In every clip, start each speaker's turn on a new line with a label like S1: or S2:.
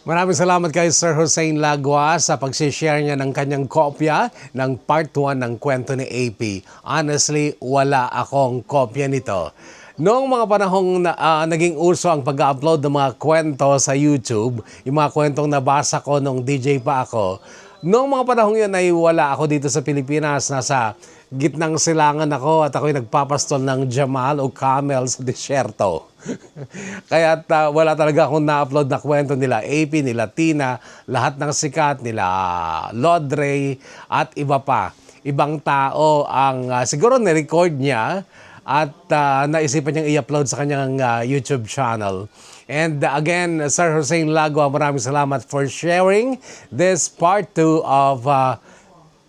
S1: Maraming salamat kay Sir Hussein Lagua sa pag-share niya ng kanyang kopya ng part 1 ng kwento ni AP. Honestly, wala akong kopya nito. Noong mga panahong naging uso ang pag-upload ng mga kwento sa YouTube, yung mga kwentong nabasa ko nung DJ pa ako, noong mga panahong yun ay wala ako dito sa Pilipinas. Nasa gitnang silangan ako at ako'y nagpapastol ng Jamal o camel sa disyerto. Kaya wala talaga akong na-upload na kwento nila AP, nila Tina, lahat ng sikat, nila Lodre at iba pa. Ibang tao ang siguro ni-record niya at naisipan niyang i-upload sa kanyang YouTube channel. And again, Sir Hussein Lagua, maraming salamat for sharing this part 2 of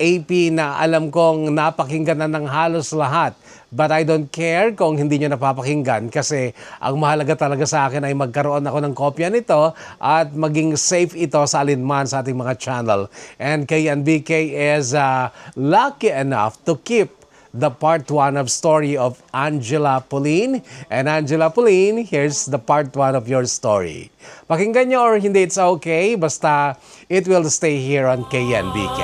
S1: AP na alam kong napakinggan na ng halos lahat. But I don't care kung hindi nyo napapakinggan kasi ang mahalaga talaga sa akin ay magkaroon ako ng kopya nito at maging safe ito sa alinman sa ating mga channel. And KNBK is lucky enough to keep the part 1 of story of Angela Pauline. And Angela Pauline, here's the part 1 of your story. Pakinggan nyo or hindi, it's okay. Basta it will stay here on KNBK.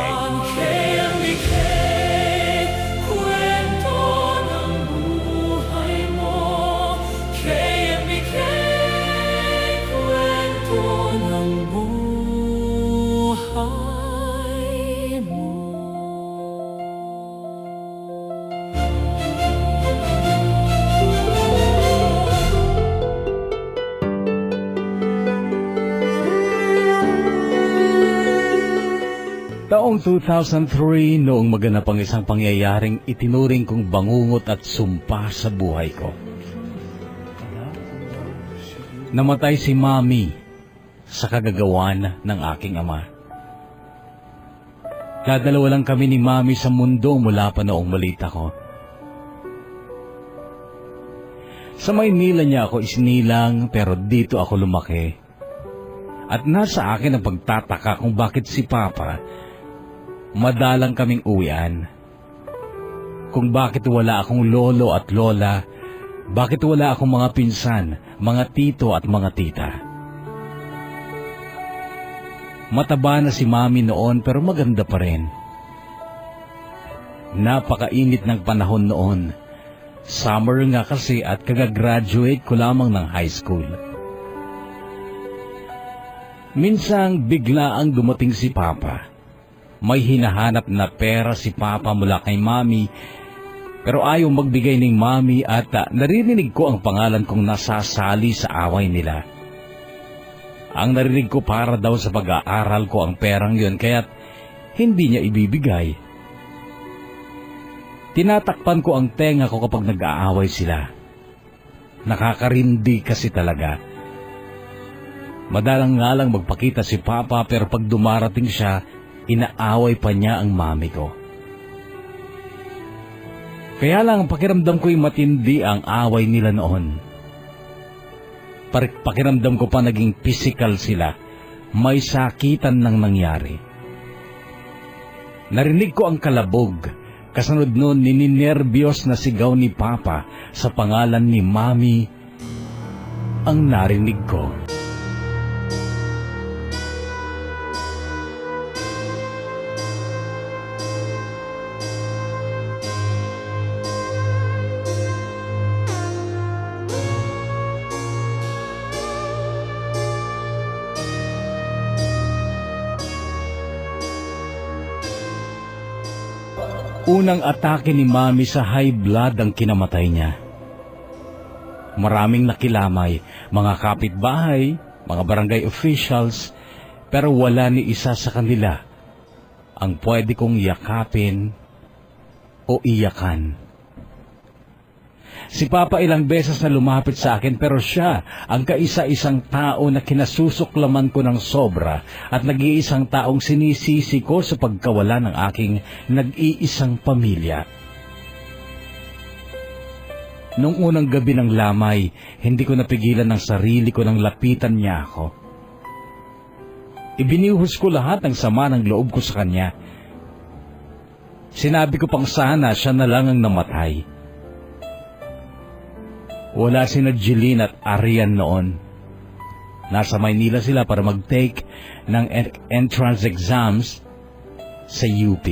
S2: Taong 2003 noong maganap ang isang pangyayaring itinuring kong bangungot at sumpa sa buhay ko. Namatay si Mami sa kagagawan ng aking ama. Dadalawa lang kami ni Mami sa mundo mula pa noong maliit ako. Sa Maynila niya ako isinilang pero dito ako lumaki. At nasa akin ang pagtataka kung bakit si Papa madalang kaming uwian. Kung bakit wala akong lolo at lola, bakit wala akong mga pinsan, mga tito at mga tita. Mataba na si Mami noon pero maganda pa rin. Napakainit ng panahon noon. Summer nga kasi at kagagraduate ko lamang ng high school. Minsang bigla ang dumating si Papa. May hinahanap na pera si Papa mula kay Mami, pero ayaw magbigay ng Mami at naririnig ko ang pangalan kong nasasali sa away nila. Ang narinig ko para daw sa pag-aaral ko ang perang yun, kaya't hindi niya ibibigay. Tinatakpan ko ang tenga ko kapag nag-aaway sila. Nakakarindi kasi talaga. Madalang nga lang magpakita si Papa pero pag dumarating siya, inaaway pa niya ang Mami ko. Kaya lang pakiramdam ko'y matindi ang away nila noon. Pakiramdam ko pa naging physical sila. May sakitan nang nangyari. Narinig ko ang kalabog. Kasunod noon nininerbyos na sigaw ni Papa sa pangalan ni Mami ang narinig ko. Unang atake ni Mami sa high blood ang kinamatay niya. Maraming nakilamay, mga kapitbahay, mga barangay officials, pero wala ni isa sa kanila ang pwede kong yakapin o iyakan. Si Papa ilang beses na lumapit sa akin pero siya ang kaisa-isang tao na kinasusuklaman ko ng sobra at nag-iisang taong sinisisi ko sa pagkawala ng aking nag-iisang pamilya. Nung unang gabi ng lamay, hindi ko napigilan ng sarili ko nang lapitan niya ako. Ibinihus ko lahat ng sama ng loob ko sa kanya. Sinabi ko pang sana siya na lang ang namatay. Wala sina Jeline at Arian noon. Nasa Maynila sila para mag-take ng entrance exams sa UP.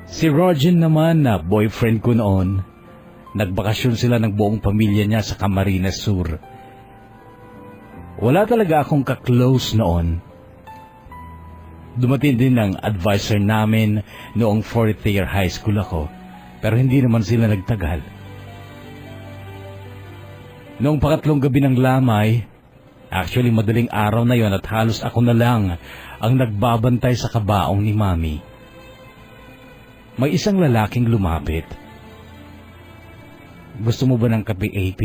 S2: Si Rogen naman na boyfriend ko noon, nagbakasyon sila ng buong pamilya niya sa Camarines Sur. Wala talaga akong ka-close noon. Dumating din ang advisor namin noong 4th year high school ako, pero hindi naman sila nagtagal. Noong pangatlong gabi ng lamay, actually madaling araw na yon at halos ako na lang ang nagbabantay sa kabaong ni Mami. May isang lalaking lumapit. Gusto mo ba ng kape, AP?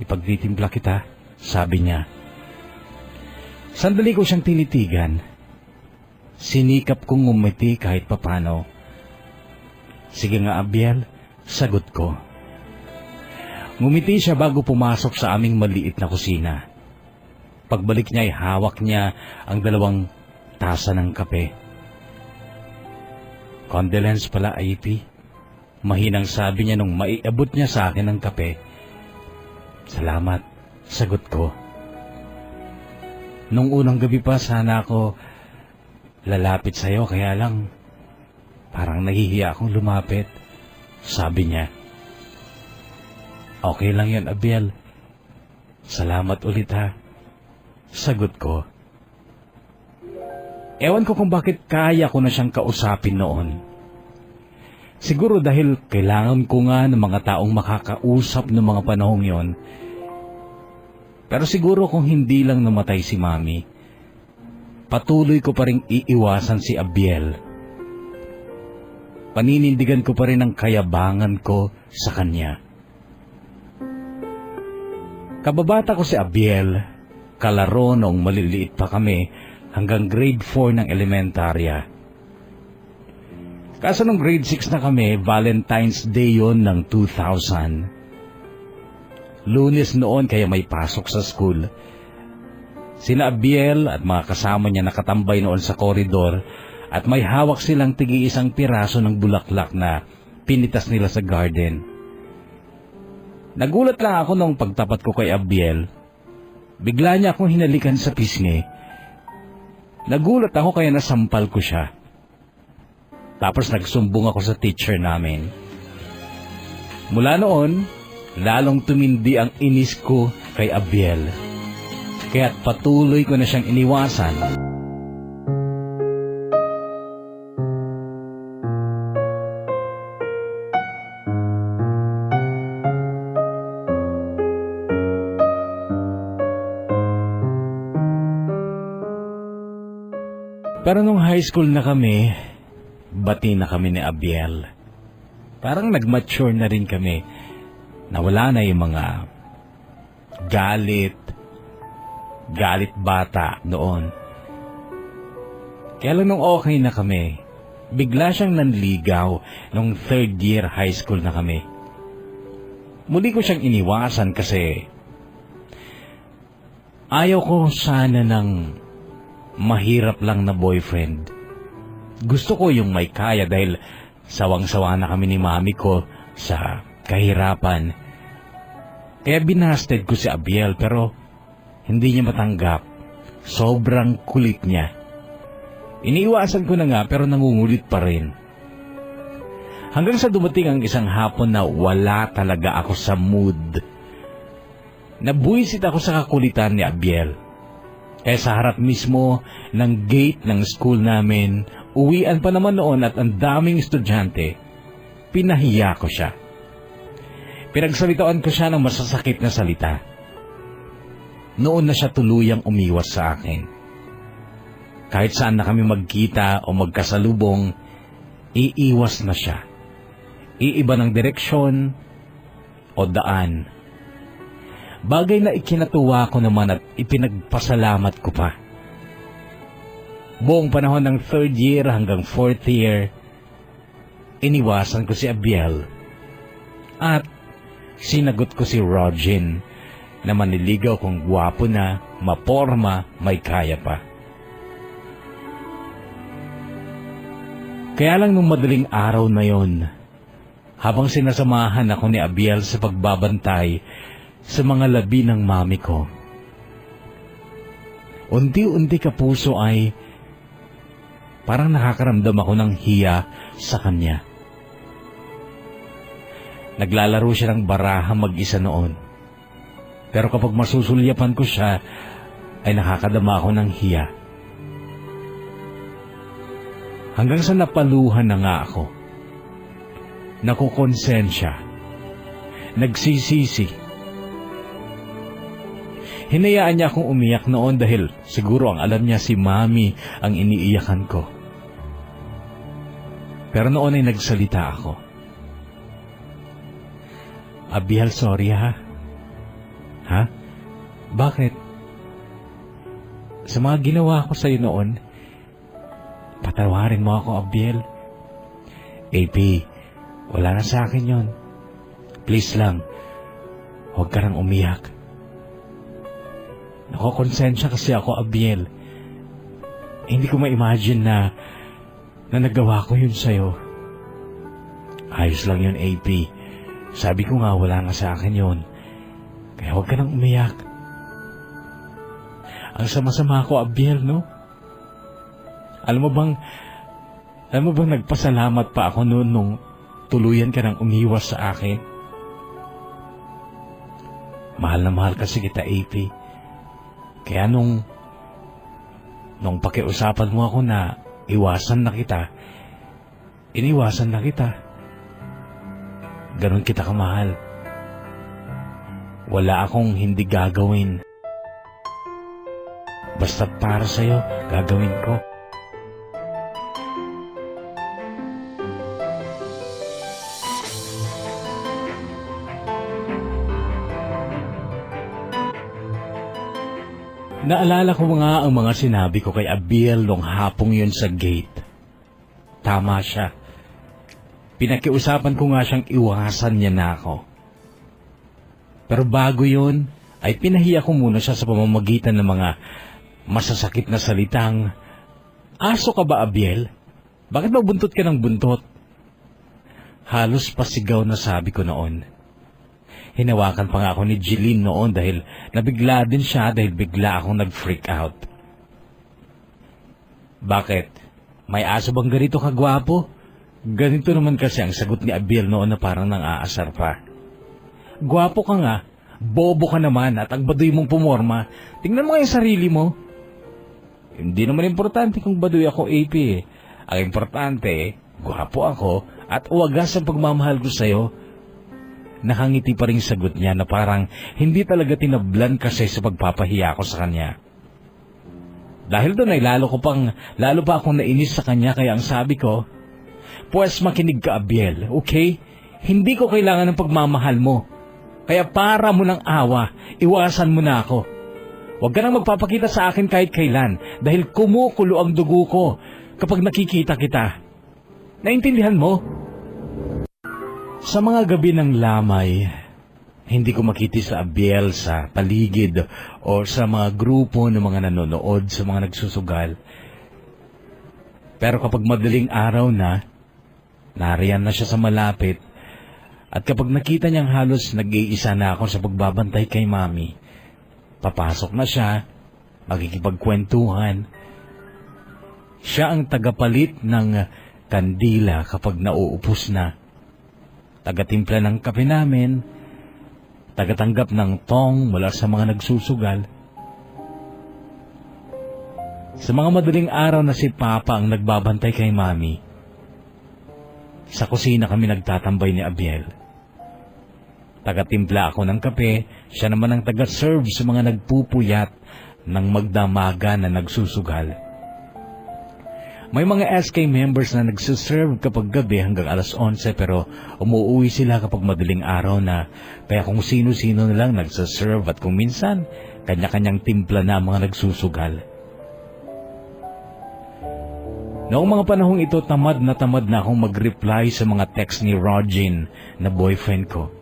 S2: Ipagtitimpla kita, sabi niya. Sandali ko siyang tinitigan. Sinikap kong ngumiti kahit papano. Sige nga, Abiel, sagot ko. Ngumiti siya bago pumasok sa aming maliit na kusina. Pagbalik niya ay hawak niya ang 2 tasa ng kape. Condolence pala, AP. Mahinang sabi niya nung maiabot niya sa akin ng kape. Salamat, sagot ko. Nung unang gabi pa sana ako lalapit sa'yo, kaya lang parang nahihiya akong lumapit, sabi niya. Okay lang yan, Abiel. Salamat ulit ha, sagot ko. Ewan ko kung bakit kaya ko na siyang kausapin noon. Siguro dahil kailangan ko nga ng mga taong makakausap ng mga panahong yon. Pero siguro kung hindi lang namatay si Mami, patuloy ko pa rin iiwasan si Abiel. Paninindigan ko pa rin ang kayabangan ko sa kanya. Kababata ko si Abiel, kalaro noong maliliit pa kami hanggang grade 4 ng elementarya. Kaso nung grade 6 na kami, Valentine's Day yon ng 2000. Lunes noon kaya may pasok sa school. Sina Abiel at mga kasama niya nakatambay noon sa koridor at may hawak silang tig-1 piraso ng bulaklak na pinitas nila sa garden. Nagulat lang ako nung pagtapat ko kay Abiel. Bigla niya akong hinalikan sa pisngi. Nagulat ako kaya nasampal ko siya. Tapos nagsumbong ako sa teacher namin. Mula noon, lalong tumindi ang inis ko kay Abiel. Kaya't patuloy ko na siyang iniwasan. Pero nung high school na kami, bati na kami ni Abiel. Parang nag-mature na rin kami. Nawala na yung mga galit bata noon. Kaya lang nung okay na kami, bigla siyang nanligaw nung 3rd year high school na kami. Muli ko siyang iniwasan kasi ayaw ko sana ng mahirap lang na boyfriend. Gusto ko yung may kaya dahil sawang-sawa na kami ni Mami ko sa kahirapan. Kaya binasted ko si Abiel pero hindi niya matanggap. Sobrang kulit niya. Iniiwasan ko na nga pero nangungulit pa rin. Hanggang sa dumating ang isang hapon na wala talaga ako sa mood. Nabuisit ako sa kakulitan ni Abiel. Kaya sa harap mismo ng gate ng school namin, uwian pa naman noon at ang daming estudyante, pinahiya ko siya. Pinagsalitaan ko siya ng masasakit na salita. Noon na siya tuluyang umiwas sa akin. Kahit saan na kami magkita o magkasalubong, iiwas na siya. Iiba ng direksyon o daan. Bagay na ikinatuwa ko naman at ipinagpasalamat ko pa. Buong panahon ng 3rd year hanggang 4th year, iniwasan ko si Abiel. At sinagot ko si Rogen na maniligaw kong gwapo na, maporma, may kaya pa. Kaya lang nung madaling araw na yon, habang sinasamahan ako ni Abiel sa pagbabantay sa mga labi ng mami ko. Unti-unti kapuso ay parang nakakaramdam ako ng hiya sa kanya. Naglalaro siya ng baraha mag-isa noon. Pero kapag masusulyapan ko siya, ay nakakadama ako ng hiya. Hanggang sa napaluhan na nga ako. Nakukonsensya. Nagsisisi. Hinayaan niya akong umiyak noon dahil siguro ang alam niya si Mami ang iniiyakan ko. Pero noon ay nagsalita ako. Abiel, sorry ha? Ha? Bakit? Sa mga ginawa ko sa'yo noon, patawarin mo ako, Abiel. AP, wala na sa akin yon. Please lang, huwag ka nang umiyak. Nakokonsensya kasi ako, Abiel. Hindi ko ma-imagine na nagawa ko yun sa'yo. Ayos lang yun, AP. Sabi ko nga, wala nga sa akin yun. Kaya huwag ka nang umiyak. Ang sama-sama ko, Abiel, no? Alam mo bang nagpasalamat pa ako noon nung tuluyan ka nang umiwas sa akin? Mahal na mahal kasi kita, AP. Kaya nung pakiusapan mo ako na iwasan na kita, iniwasan na kita. Ganon kita kamahal. Wala akong hindi gagawin. Basta para sa'yo, gagawin ko. Naalala ko nga ang mga sinabi ko kay Abiel nung hapong yun sa gate. Tama siya. Pinakiusapan ko nga siyang iwasan niya na ako. Pero bago yun, ay pinahiya ko muna siya sa pamamagitan ng mga masasakit na salitang, "Aso ka ba, Abiel? Bakit ba buntot ka ng buntot?" Halos pasigaw na sabi ko noon. Hinawakan pa nga ako ni Jeline noon dahil nabigla din siya dahil bigla akong nag-freak out. Bakit? May aso bang ganito kagwapo? Ganito naman kasi ang sagot ni Abiel noon na parang nang-aasar pa. Gwapo ka nga, bobo ka naman at ang baduy mong pumorma. Tingnan mo yung sarili mo. Hindi naman importante kung baduy ako, AP. Ang importante, gwapo ako at wagas ang pagmamahal ko sa'yo. Nakangiti pa rin sagot niya na parang hindi talaga tinablan kasi sa pagpapahiya ko sa kanya. Dahil doon ay lalo pa akong nainis sa kanya kaya ang sabi ko, "Pues makinig ka, Abiel, okay? Hindi ko kailangan ng pagmamahal mo. Kaya para mo ng awa, iwasan mo na ako. Huwag ka nang magpapakita sa akin kahit kailan dahil kumukulo ang dugo ko kapag nakikita kita. Naintindihan mo?" Sa mga gabi ng lamay, hindi ko makita sa Abiel sa paligid o sa mga grupo ng mga nanonood sa mga nagsusugal. Pero kapag madaling araw na, nariyan na siya sa malapit at kapag nakita niyang halos nag-iisa na ako sa pagbabantay kay Mami, papasok na siya, magkikipagkwentuhan. Siya ang tagapalit ng kandila kapag nauupos na. Tagatimpla ng kape namin, tagatanggap ng tong mula sa mga nagsusugal. Sa mga madaling araw na si Papa ang nagbabantay kay Mami, sa kusina kami nagtatambay ni Abiel. Tagatimpla ako ng kape, siya naman ang taga-serve sa mga nagpupuyat ng magdamaga na nagsusugal. May mga SK members na nagsiserve kapag gabi hanggang alas 11 pero umuwi sila kapag madaling araw na kaya kung sino-sino na lang nagsiserve at kung minsan kanya-kanyang timpla na mga nagsusugal. Noong mga panahong ito tamad na akong mag-reply sa mga text ni Rogin na boyfriend ko.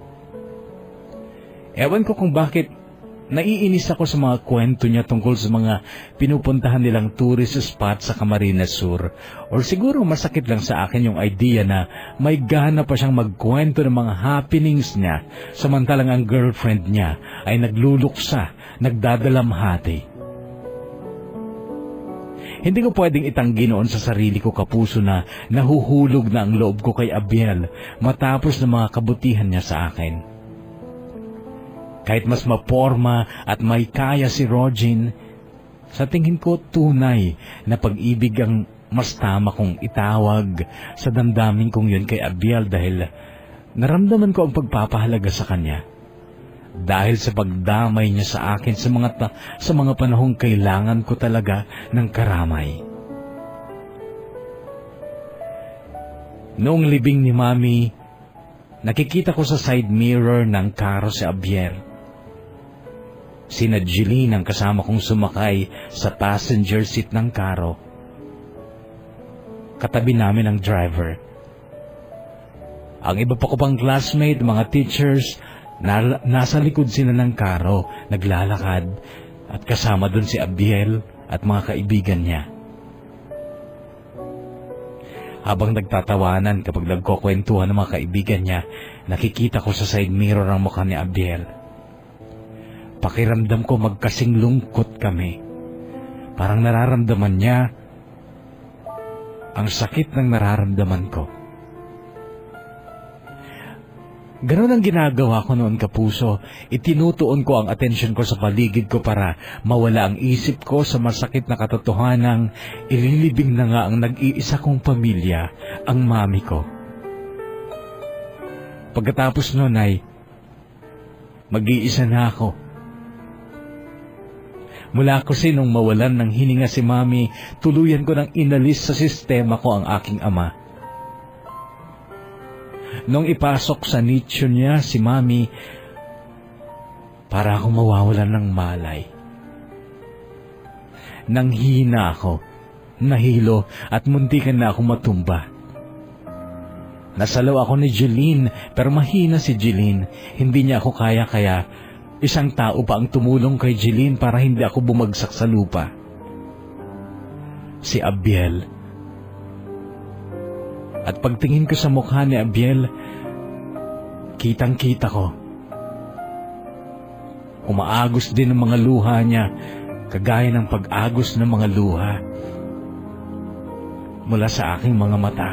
S2: Ewan ko kung bakit naiinis ako sa mga kwento niya tungkol sa mga pinupuntahan nilang tourist spot sa Camarines Sur. Or siguro masakit lang sa akin yung idea na may gana pa siyang magkwento ng mga happenings niya samantalang ang girlfriend niya ay nagluluksa, nagdadalamhati. Hindi ko pwedeng itanggi noon sa sarili ko, kapuso, na nahuhulog na ang loob ko kay Abiel matapos ng mga kabutihan niya sa akin. Kahit mas maporma at may kaya si Rogin, sa tingin ko tunay na pag-ibig ang mas tama kong itawag sa damdamin kong yun kay Abiel dahil naramdaman ko ang pagpapahalaga sa kanya. Dahil sa pagdamay niya sa akin sa mga panahong kailangan ko talaga ng karamay. Noong libing ni Mami, nakikita ko sa side mirror ng karo si Abiel. Sina Jeline ang kasama kong sumakay sa passenger seat ng karo. Katabi namin ang driver. Ang iba pa ko pang classmate, mga teachers, nasa likod sila ng karo, naglalakad, at kasama dun si Abiel at mga kaibigan niya. Habang nagtatawanan kapag nagkukwentuhan ng mga kaibigan niya, nakikita ko sa side mirror ang mukha ni Abiel. Pakiramdam ko magkasing lungkot kami. Parang nararamdaman niya ang sakit ng nararamdaman ko. Ganon ang ginagawa ko noon, kapuso. Itinutuon ko ang atensyon ko sa paligid ko para mawala ang isip ko sa masakit na katotohanang ililibing na nga ang nag-iisa kong pamilya, ang mami ko. Pagkatapos noon ay mag-iisa na ako. Mula kasi nung mawalan ng hininga si Mami, tuluyan ko nang inalis sa sistema ko ang aking ama. Nung ipasok sa nicho niya si Mami, para akong mawawalan ng malay. Nanghina ako, nahilo at muntikan na akong matumba. Nasalaw ako ni Jeline, pero mahina si Jeline. Hindi niya ako kaya isang tao pa ang tumulong kay Jeline para hindi ako bumagsak sa lupa. Si Abiel. At pagtingin ko sa mukha ni Abiel, kitang-kita ko. Umaagos din ang mga luha niya, kagaya ng pag-agos ng mga luha mula sa aking mga mata.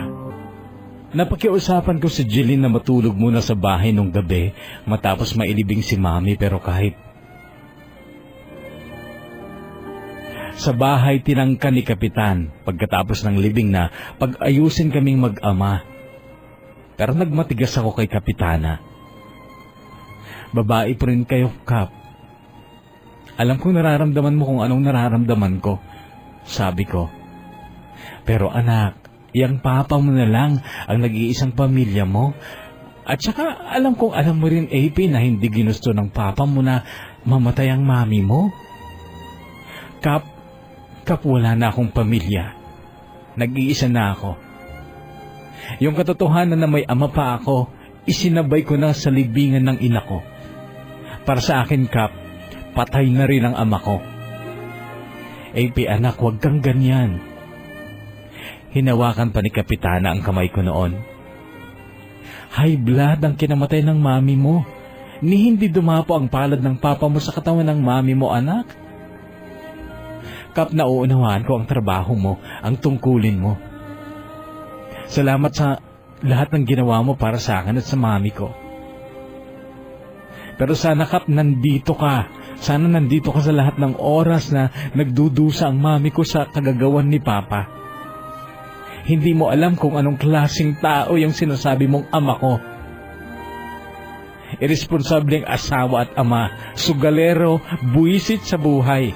S2: Napakiusapan ko si Jeline na matulog muna sa bahay nung gabi matapos mailibing si Mami, pero kahit sa bahay tinangka ni Kapitan pagkatapos ng libing na pag-ayusin kaming mag-ama. Pero nagmatigas ako kay Kapitana. Babae pa rin kayo, Kap. Alam kong nararamdaman mo kung anong nararamdaman ko, sabi ko. Pero anak, yang papa mo na lang ang nag-iisang pamilya mo. At saka alam kong alam mo rin, AP, na hindi ginusto ng papa mo na mamatay ang mami mo. Kap, wala na akong pamilya. Nag-iisa na ako. Yung katotohanan na may ama pa ako, isinabay ko na sa libingan ng ina ko. Para sa akin, Kap, patay na rin ang ama ko. AP, anak, huwag kang ganyan. Hinawakan pa ni Kapitana ang kamay ko noon. High blood ang kinamatay ng mami mo. Ni hindi dumapo ang palad ng papa mo sa katawan ng mami mo, anak. Kap, nauunawaan ko ang trabaho mo, ang tungkulin mo. Salamat sa lahat ng ginawa mo para sa akin at sa mami ko. Pero sana, Kap, nandito ka. Sana nandito ka sa lahat ng oras na nagdudusa ang mami ko sa kagagawan ni Papa. Hindi mo alam kung anong klaseng tao yung sinasabi mong ama ko. Irresponsableng asawa at ama, sugalero, buwisit sa buhay.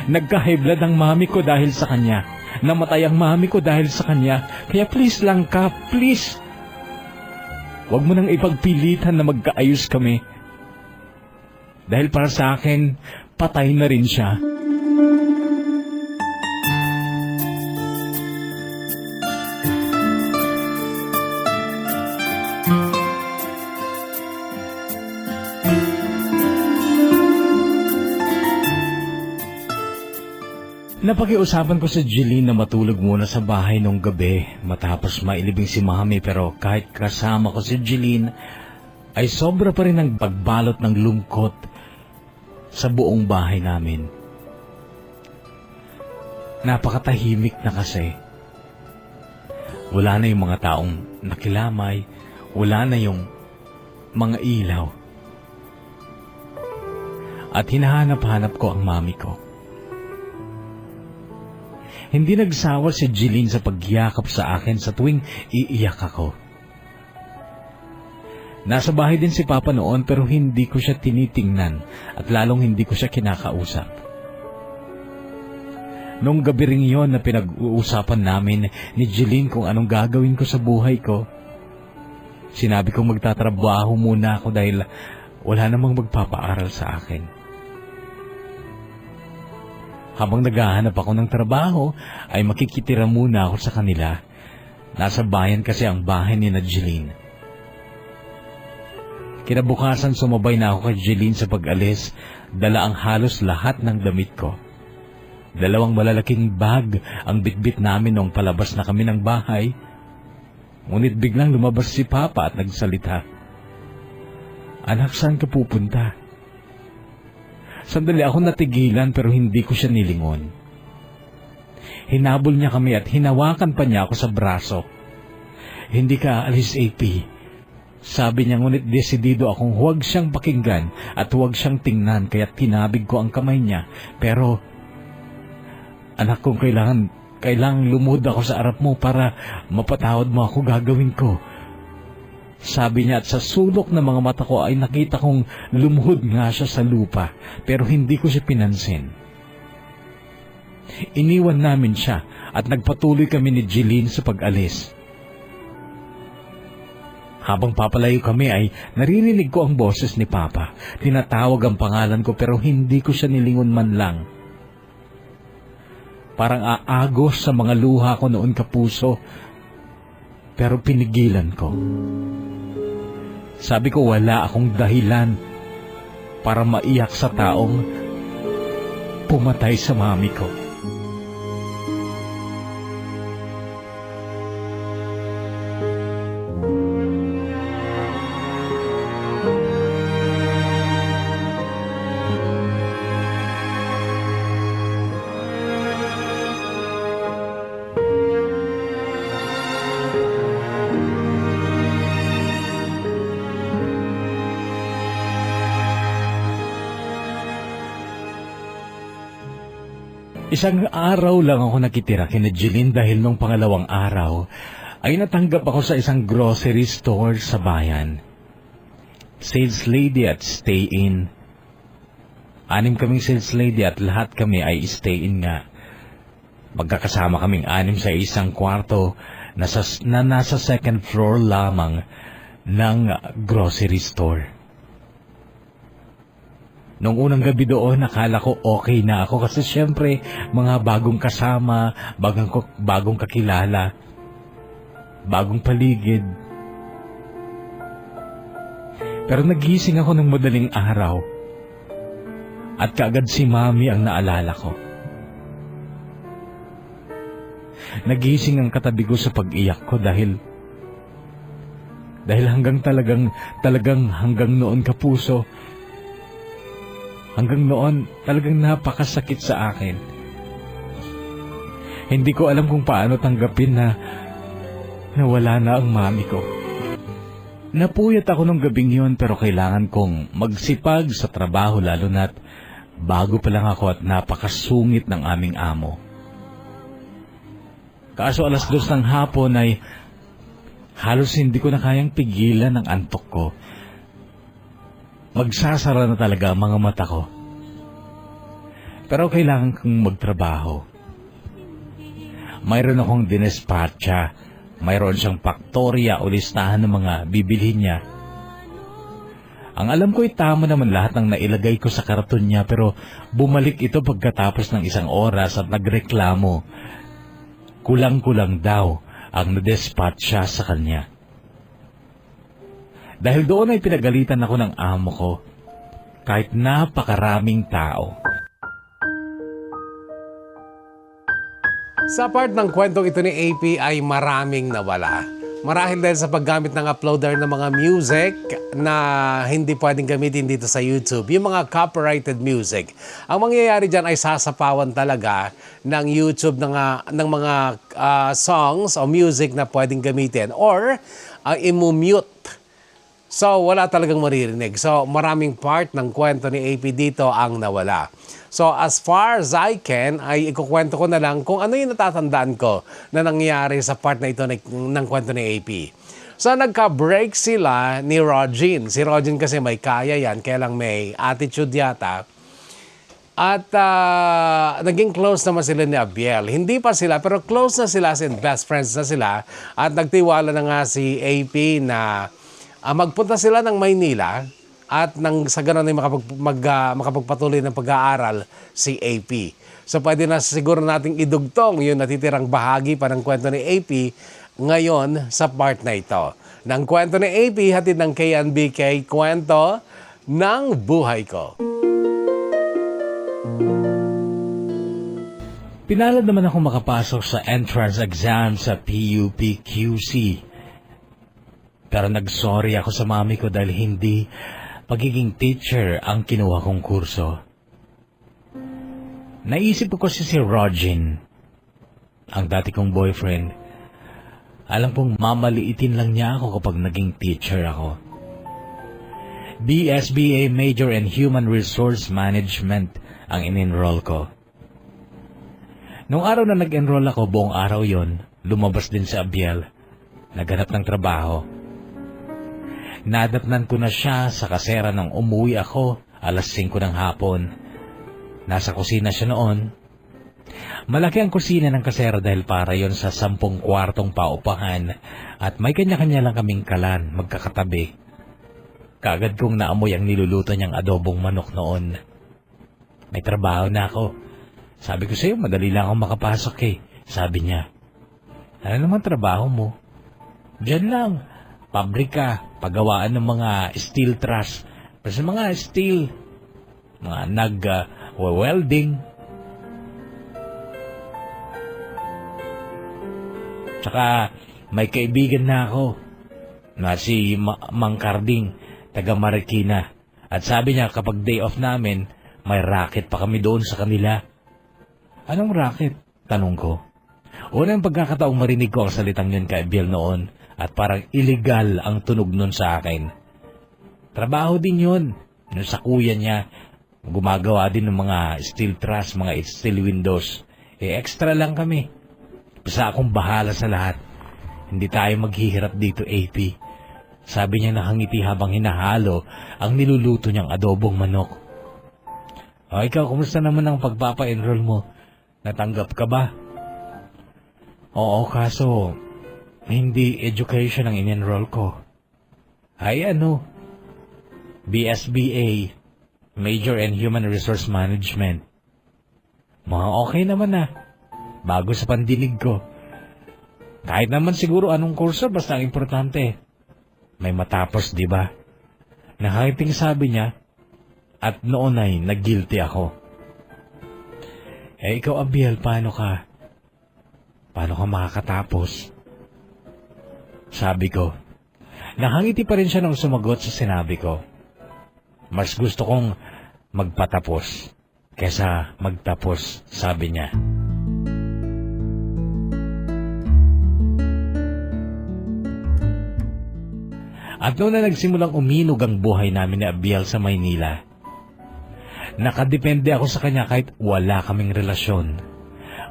S2: Nagka-high blood ang mami ko dahil sa kanya. Namatay ang mami ko dahil sa kanya. Kaya please lang, Kap, please. Huwag mo nang ipagpilitan na magkaayos kami. Dahil para sa akin, patay na rin siya. Napakiusapan ko sa Jeline na matulog muna sa bahay nung gabi matapos mailibing si Mami, pero kahit kasama ko si Jeline ay sobra pa rin ang pagbalot ng lungkot sa buong bahay namin. Napakatahimik na kasi. Wala na yung mga taong nakilamay, wala na yung mga ilaw. At hinahanap-hanap ko ang mami ko. Hindi nagsawa si Jeline sa pagyakap sa akin sa tuwing iiyak ako. Nasa bahay din si Papa noon pero hindi ko siya tinitingnan at lalong hindi ko siya kinakausap. Nung gabi ring yon na pinag-uusapan namin ni Jeline kung anong gagawin ko sa buhay ko, sinabi kong magtatrabaho muna ako dahil wala namang magpapaaral sa akin. Habang naghahanap ako ng trabaho, ay makikitira muna ako sa kanila. Nasa bayan kasi ang bahay ni Jeline. Kinabukasan sumabay na ako kay Jeline sa pag-alis, dala ang halos lahat ng damit ko. 2 malalaking bag ang bitbit namin nung palabas na kami ng bahay. Ngunit biglang lumabas si Papa at nagsalita. "Anak, saan ka pupunta?" Sandali ako natigilan pero hindi ko siya nilingon. Hinabol niya kami at hinawakan pa niya ako sa braso. "Hindi ka aalis, AP." Sabi niya, ngunit desidido akong huwag siyang pakinggan at huwag siyang tingnan, kaya tinabig ko ang kamay niya. Pero, "Anak, kung kailangan lumuhod ako sa harap mo para mapatawad mo ako, gagawin ko." Sabi niya at sa sulok ng mga mata ko ay nakita kong lumuhod nga siya sa lupa, pero hindi ko siya pinansin. Iniwan namin siya at nagpatuloy kami ni Jeline sa pag-alis. Habang papalayo kami ay naririnig ko ang boses ni Papa. Tinatawag ang pangalan ko pero hindi ko siya nilingon man lang. Parang aagos sa mga luha ko noon, kapuso, pero pinigilan ko. Sabi ko wala akong dahilan para maiyak sa taong pumatay sa mami ko. Isang araw lang ako nakitira kina Jeline dahil nung pangalawang araw ay natanggap ako sa isang grocery store sa bayan. Sales lady at stay-in. 6 kaming sales lady at lahat kami ay stay-in nga. Magkakasama kaming 6 sa isang kwarto na nasa second floor lamang ng grocery store. Nung unang gabi doon, nakala ko okay na ako kasi syempre mga bagong kasama, bagong kakilala, bagong paligid. Pero nagising ako ng madaling araw at kaagad si Mami ang naalala ko. Nagising ang katabi ko sa pag-iyak ko dahil talagang hanggang noon, kapuso, hanggang noon, talagang napakasakit sa akin. Hindi ko alam kung paano tanggapin na wala na ang mami ko. Napuyat ako nung gabing yun pero kailangan kong magsipag sa trabaho lalo na't bago pa lang ako at napakasungit ng aming amo. Kaso 2:00 ng hapon ay halos hindi ko na kayang pigilan ang antok ko. Magsasara na talaga ang mga mata ko. Pero kailangan kong magtrabaho. Mayroon akong dinespatcha. Mayroon siyang paktorya o listahan ng mga bibilhin niya. Ang alam ko ay tama naman lahat ng nailagay ko sa karton niya, pero bumalik ito pagkatapos ng 1 oras at nagreklamo. Kulang-kulang daw ang nadespatcha sa kanya. Dahil doon ay pinagalitan ako ng amo ko, kahit napakaraming tao.
S1: Sa part ng kwentong ito ni AP ay maraming nawala. Marahil dahil sa paggamit ng uploader ng mga music na hindi pwedeng gamitin dito sa YouTube, yung mga copyrighted music. Ang mangyayari dyan ay sasapawan talaga ng YouTube ng mga songs o music na pwedeng gamitin or imumute. So, wala talagang maririnig. So, maraming part ng kwento ni AP dito ang nawala. So, as far as I can, ay ikukwento ko na lang kung ano yung natatandaan ko na nangyari sa part na ito ng kwento ni AP. So, nagka-break sila ni Rogin. Si Rogin kasi may kaya yan, kaya lang may attitude yata. At naging close naman sila ni Abiel. Hindi pa sila, pero close na sila, as in best friends na sila. At nagtiwala na nga si AP na magpunta sila ng Maynila at sa ganun ay makapagpatuloy ng pag-aaral si AP. So pwede na siguro nating idugtong yung natitirang bahagi pa ng kwento ni AP ngayon sa part na ito. Ng kwento ni AP, hatid ng KNBK, kwento ng buhay ko.
S2: Pinalad naman ako makapasok sa entrance exam sa PUP-QC. Pero nag-sorry ako sa mami ko dahil hindi pagiging teacher ang kinuha kong kurso. Naisip ko kasi si Rogin, ang dati kong boyfriend. Alam pong mamaliitin lang niya ako kapag naging teacher ako. BSBA Major in Human Resource Management ang in-enroll ko. Nung araw na nag-enroll ako, buong araw yon, lumabas din sa Abiel, naghanap ng trabaho. Nadatnan ko na siya sa kasera nang umuwi ako alas 5 ng hapon. Nasa kusina siya noon. Malaki ang kusina ng kasera dahil para yon sa 10 kwartong paupahan at may kanya-kanya lang kaming kalan magkakatabi. Kaagad kong naamoy ang niluluto niyang adobong manok noon. May trabaho na ako. Sabi ko sa'yo, madali lang akong makapasok eh. Sabi niya, ano naman trabaho mo? Diyan lang. Pabrika, paggawaan ng mga steel truss. Pero sa mga steel, mga nag-welding. Tsaka may kaibigan na ako na si Mang Carding, taga Marikina. At sabi niya kapag day off namin, may racket pa kami doon sa kanila. Anong racket? Tanong ko. Unang pagkakataong marinig ko ang salitang yun kay Biel noon. At parang illegal ang tunog nun sa akin. Trabaho din yun. Nung sa kuya niya, gumagawa din ng mga steel truss, mga steel windows. Extra lang kami. Basta akong bahala sa lahat. Hindi tayo maghihirap dito, AP. Sabi niya nakangiti habang hinahalo ang niluluto niyang adobong manok. O ikaw, kumusta naman ang pagpapa-enroll mo? Natanggap ka ba? Oo, kaso hindi education ang in-enroll ko. Ay BSBA, Major in Human Resource Management. Mga okay naman na. Bago sa pandinig ko. Kahit naman siguro anong kurso, basta ang importante. May matapos, di ba? Nakakiting sabi niya, at noon ay nag-guilty ako. Ikaw, Abiel, paano ka? Paano ka makakatapos? Sabi ko. Nakangiti pa rin siya nung sumagot sa sinabi ko. Mas gusto kong magpatapos kesa magtapos, sabi niya. At noon na nagsimulang uminog ang buhay namin ni Abiel sa Maynila. Nakadepende ako sa kanya kahit wala kaming relasyon.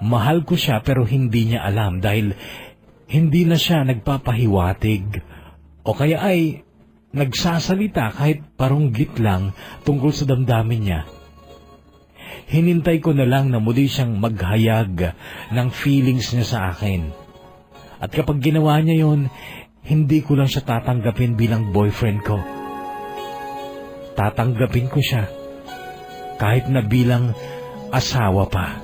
S2: Mahal ko siya pero hindi niya alam dahil hindi na siya nagpapahiwatig o kaya ay nagsasalita kahit parunggit lang tungkol sa damdamin niya. Hinintay ko na lang na muli siyang maghayag ng feelings niya sa akin. At kapag ginawa niya yon, hindi ko lang siya tatanggapin bilang boyfriend ko. Tatanggapin ko siya kahit na bilang asawa pa.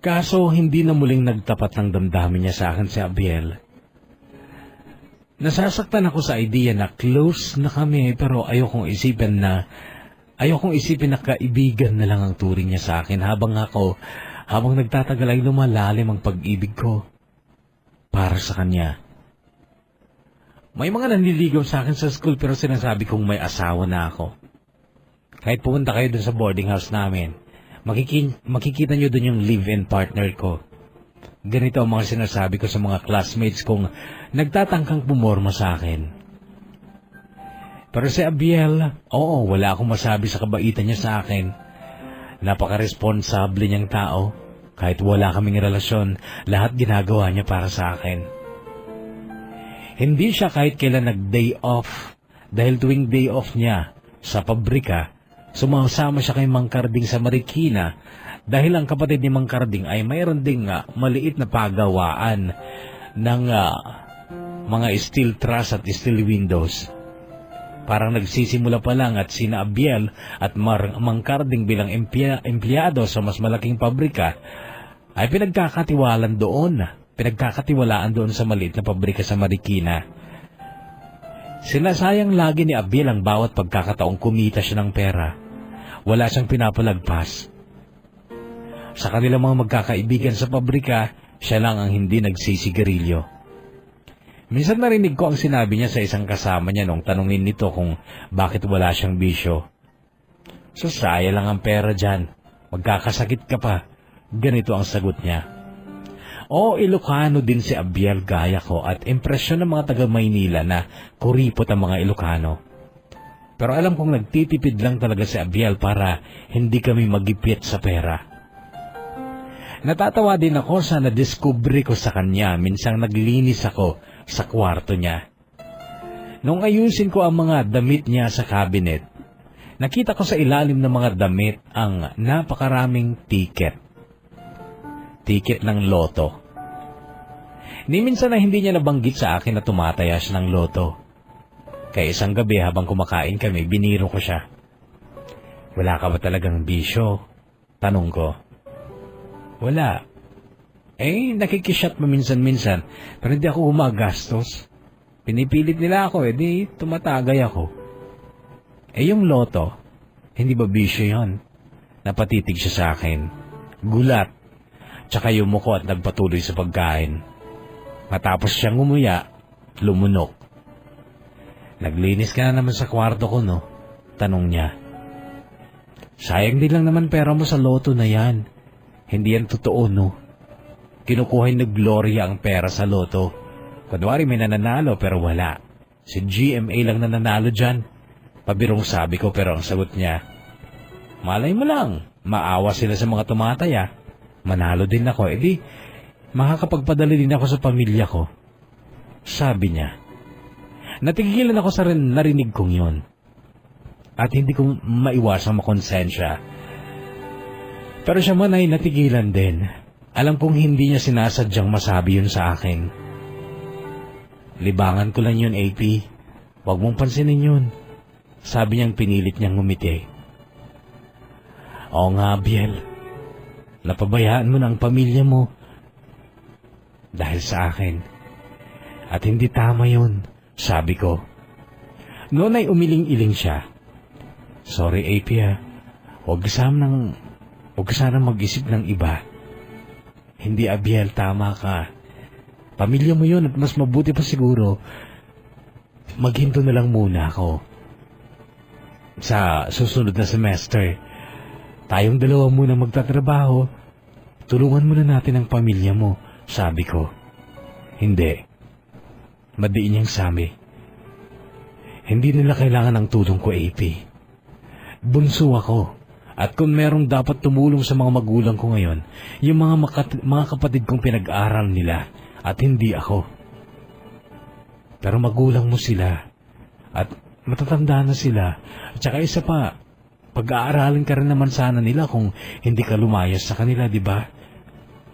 S2: Kaso hindi na muling nagtapat ng damdamin niya sa akin si Abiel. Nasasaktan ako sa idea na close na kami pero ayokong isipin na kaibigan na lang ang turing niya sa akin habang ako Habang nagtatagal ay lumalalim ang pag-ibig ko para sa kanya. May mga nanliligaw sa akin sa school pero sinasabi kong may asawa na ako. Kahit pumunta kayo dun sa boarding house namin, makikita nyo dun yung live-in partner ko. Ganito ang mga sinasabi ko sa mga classmates kong nagtatangkang pumorma sa akin. Pero si Abiel, oo, wala akong masabi sa kabaitan niya sa akin. Napaka-responsable niyang tao. Kahit wala kaming relasyon, lahat ginagawa niya para sa akin. Hindi siya kahit kailan nag-day off. Dahil tuwing day off niya sa pabrika, sumasama siya kay Mang Carding sa Marikina dahil ang kapatid ni Mang Carding ay mayroon ding maliit na pagawaan ng mga steel truss at steel windows. Parang nagsisimula pa lang at sina Abiel at Mang Carding bilang empleyado sa mas malaking pabrika ay pinagkakatiwalaan doon sa maliit na pabrika sa Marikina. Sinasayang lagi ni Abiel ang bawat pagkakataong kumita siya ng pera. Wala siyang pinapalagpas. Sa kanilang mga magkakaibigan sa pabrika, siya lang ang hindi nagsisigarilyo. Minsan narinig ko ang sinabi niya sa isang kasama niya nung tanungin nito kung bakit wala siyang bisyo. Saya lang ang pera dyan. Magkakasakit ka pa. Ganito ang sagot niya. Ilocano din si Abiel gaya ko at impresyon ng mga taga-Maynila na kuripot ang mga Ilocano. Pero alam kong nagtitipid lang talaga si Abiel para hindi kami magipit sa pera. Natatawa din ako sa nadiskubre ko sa kanya minsang naglinis ako sa kwarto niya. Nung ayusin ko ang mga damit niya sa cabinet, nakita ko sa ilalim ng mga damit ang napakaraming tiket. Tiket ng loto. Ni minsan na hindi niya nabanggit sa akin na tumataya siya ng loto. Kaya isang gabi habang kumakain kami, biniro ko siya. Wala ka ba talagang bisyo? Tanong ko. Wala. Nakikishot mo minsan-minsan, pero hindi ako gumagastos. Pinipilit nila ako, di tumatagay ako. Yung loto, hindi ba bisyo yun? Napatitig siya sa akin. Gulat. Tsaka yumuko at nagpatuloy sa pagkain. Matapos siyang umuya, lumunok. Naglinis ka na naman sa kwarto ko, no? Tanong niya. Sayang din lang naman pera mo sa loto na yan. Hindi yan totoo, no? Kinukuha ni Gloria ang pera sa loto. Kunwari may nananalo pero wala. Si GMA lang nananalo dyan. Pabirong sabi ko pero ang sagot niya, malay mo lang, maawa sila sa mga tumataya. Manalo din ako, makakapagpadala din ako sa pamilya ko. Sabi niya. Natigilan ako sa narinig kong yun. At hindi ko maiwasang makonsensya. Pero siya man ay natigilan din. Alam kong hindi niya sinasadyang masabi yun sa akin. Libangan ko lang yun, AP. Huwag mong pansinin yun. Sabi niyang pinilit niyang ngumiti. Oo nga, Biel. Napabayaan mo na ang pamilya mo. Dahil sa akin. At hindi tama yun, sabi ko. Noon ay umiling-iling siya. Sorry, AP Huwag ka sanang mag-isip ng iba. Hindi, Abiel, tama ka. Pamilya mo yun at mas mabuti pa siguro, maghinto na lang muna ako. Sa susunod na semester, tayong dalawa muna magtatrabaho. Tulungan muna natin ang pamilya mo, sabi ko. Hindi. Madiin niyang sabi. Hindi nila kailangan ng tulong ko, AP. Bunso ako. At kung merong dapat tumulong sa mga magulang ko ngayon, yung mga kapatid kong pinag-aral nila at hindi ako. Pero magulang mo sila at matatanda na sila. At saka isa pa, pag-aaralin ka rin naman sana nila kung hindi ka lumayas sa kanila, di ba?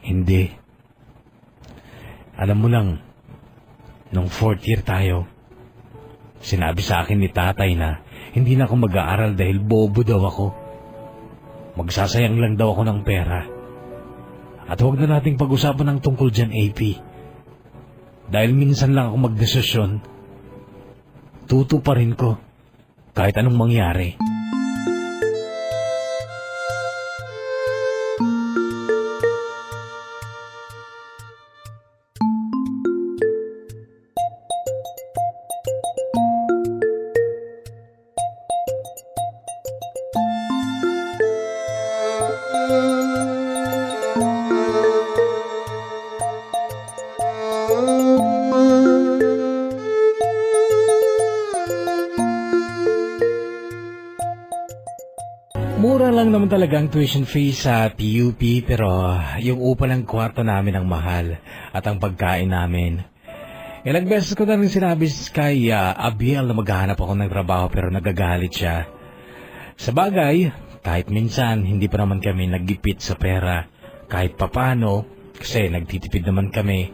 S2: Hindi. Alam mo lang, nung 4th year tayo, sinabi sa akin ni tatay na hindi na ako mag-aaral dahil bobo daw ako. Magsasayang lang daw ako ng pera. At huwag na nating pag-usapan ng tungkol dyan, AP. Dahil minsan lang ako magdesisyon, tutuparin ko kahit anong mangyari. lang naman talaga ang tuition fee sa PUP pero yung upa ng kwarto namin ang mahal at ang pagkain namin. Ilang beses ko na rin sinabi kay Abiel na maghahanap ako ng trabaho pero nagagalit siya. Sa bagay, kahit minsan hindi pa naman kami naggipit sa pera kahit papano kasi nagtitipid naman kami.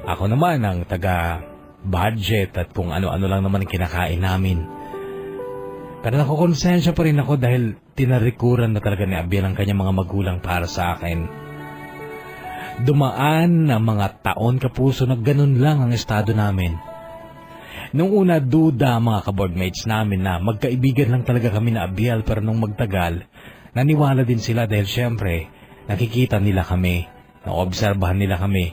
S2: Ako naman ang taga-budget at kung ano-ano lang naman ang kinakain namin. Pero nakukonsensya pa rin ako dahil tinarikuran na talaga ni Abiel ang kanyang mga magulang para sa akin. Dumaan ang mga taon kapuso na ganun lang ang estado namin. Nung una duda ang mga kaboardmates namin na magkaibigan lang talaga kami na Abiel pero nung magtagal, naniwala din sila dahil syempre nakikita nila kami, naobserbahan nila kami.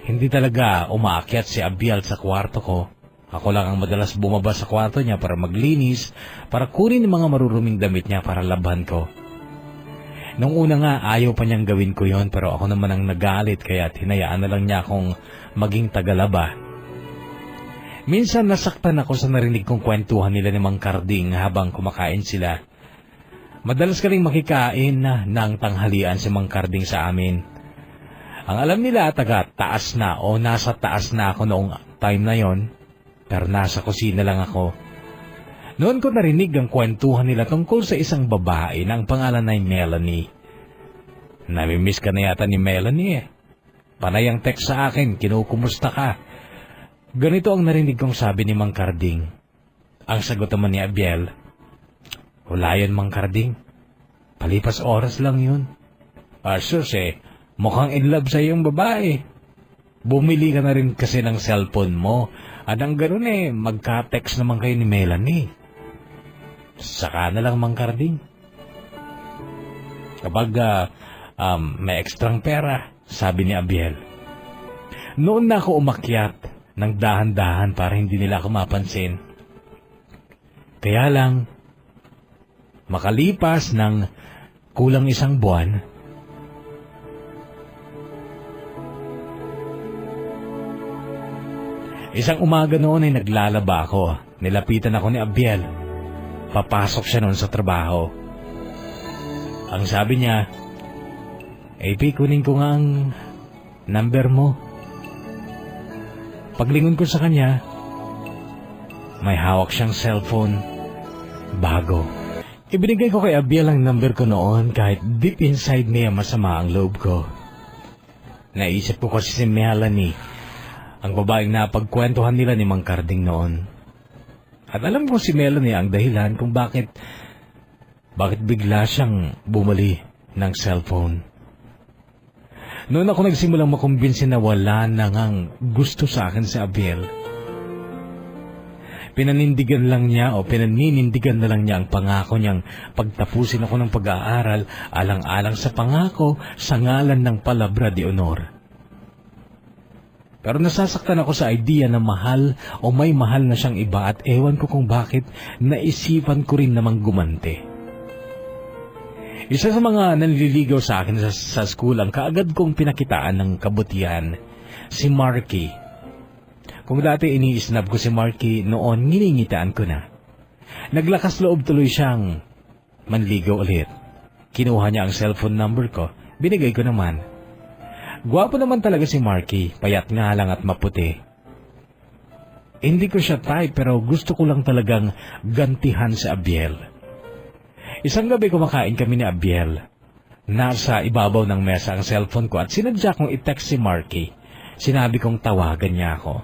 S2: Hindi talaga umaakyat si Abiel sa kwarto ko. Ako lang ang madalas bumaba sa kwarto niya para maglinis, para kunin ang mga maruruming damit niya para labhan ko. Nung una nga, ayaw pa niyang gawin ko yon pero ako naman ang nagalit kaya hinayaan na lang niya akong maging tagalaba. Minsan nasaktan ako sa narinig kong kwentuhan nila ni Mang Carding habang kumakain sila. Madalas ka rin makikain ng tanghalian si Mang Carding sa amin. Ang alam nila taga-taas na o nasa taas na ako noong time na yon, pero nasa kusina lang ako. Noon ko narinig ang kwentuhan nila tungkol sa isang babae na ang pangalan ay Melanie. Namimiss ka na yata ni Melanie eh. Panay ang text sa akin, kinukumusta ka. Ganito ang narinig kong sabi ni Mang Carding. Ang sagot naman ni Abiel, wala yan Mang Carding. Palipas oras lang yun. Sus mukhang in love sa iyong babae. Bumili ka na rin kasi ng cellphone mo. At ang ganun magka-text naman kayo ni Melanie. Saka na lang Mang Carding. Kapag may ekstrang pera, sabi ni Abiel. Noon na ako umakyat ng dahan-dahan para hindi nila ako mapansin. Kaya lang, makalipas ng kulang isang buwan, isang umaga noon ay naglalaba ako. Nilapitan ako ni Abiel. Papasok siya noon sa trabaho. Ang sabi niya, AP, kunin ko nga ang number mo. Paglingon ko sa kanya, may hawak siyang cellphone. Bago. Ibinigay ko kay Abiel ang number ko noon kahit deep inside niya masama ang loob ko. Naisip ko kasi si Melanie, ang babaeng napagkwentuhan nila ni Mang Carding noon. At alam ko si Melanie ang dahilan kung bakit bigla siyang bumali ng cellphone. Noon ako nagsimulang makumbinsin na wala na ngang gusto sa akin si Abiel. Pinanindigan na lang niya ang pangako niyang pagtapusin ako ng pag-aaral alang-alang sa pangako sa ngalan ng palabra de honor. Pero nasasaktan ako sa idea na mahal o may mahal na siyang iba at ewan ko kung bakit naisipan ko rin namang gumante. Isa sa mga nanliligaw sa akin sa school ang kaagad kong pinakitaan ng kabutihan, si Marky. Kung dati ini-snub ko si Marky, noon nginingitaan ko na. Naglakas loob tuloy siyang manligaw ulit. Kinuha niya ang cellphone number ko, binigay ko naman. Gwapo naman talaga si Marky, payat nga lang at maputi. Hindi ko siya type pero gusto ko lang talagang gantihan si Abiel. Isang gabi kumakain kami ni Abiel. Nasa ibabaw ng mesa ang cellphone ko at sinadya kong i-text si Marky. Sinabi kong tawagan niya ako.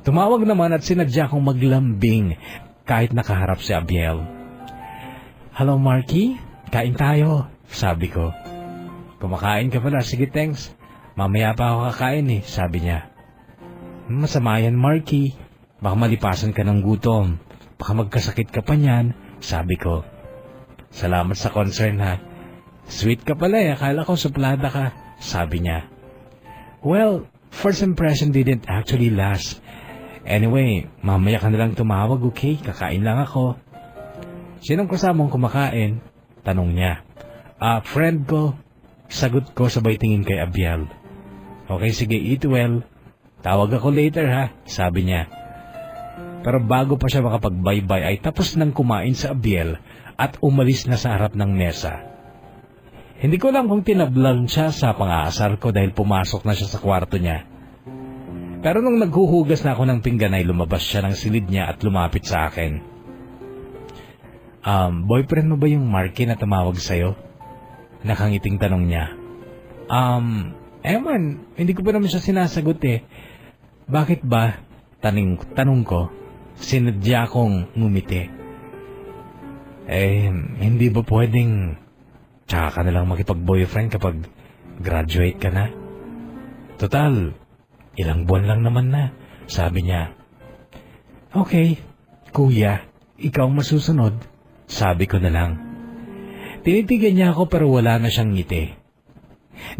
S2: Tumawag naman at sinadya kong maglambing kahit nakaharap si Abiel. Hello Marky, kain tayo, sabi ko. Kumakain ka pala, sige thanks. Mamaya pa ako kakain sabi niya. Masama yan Marky, baka malipasan ka ng gutom. Baka magkasakit ka pa niyan, sabi ko. Salamat sa concern ha. Sweet ka pala akala ko suplada ka, sabi niya. Well, first impression didn't actually last. Anyway, mamaya ka nalang tumawag, okay? Kakain lang ako. Sinong kasamang kumakain? Tanong niya. Friend ko. Sagot ko sabay tingin kay Abiel. Okay, sige, eat well. Tawag ako later ha, sabi niya. Pero bago pa siya makapagbaybay ay tapos nang kumain sa Abiel at umalis na sa harap ng mesa. Hindi ko lang kung tinablan siya sa pang-aasar ko dahil pumasok na siya sa kwarto niya. Pero nung naghuhugas na ako ng pinggan ay lumabas siya ng silid niya at lumapit sa akin. Boyfriend mo ba yung Marky na tumawag sa'yo? Nakangiting tanong niya. Ewan, hindi ko pa naman siya sinasagot eh. Bakit ba? Tanong ko, sinadya kong ngumiti. Hindi ba pwedeng tsaka ka na lang makipag-boyfriend kapag graduate ka na? Total, ilang buwan lang naman na, sabi niya. Okay, kuya, ikaw masusunod, sabi ko na lang. Tinitigan niya ako pero wala na siyang ngiti.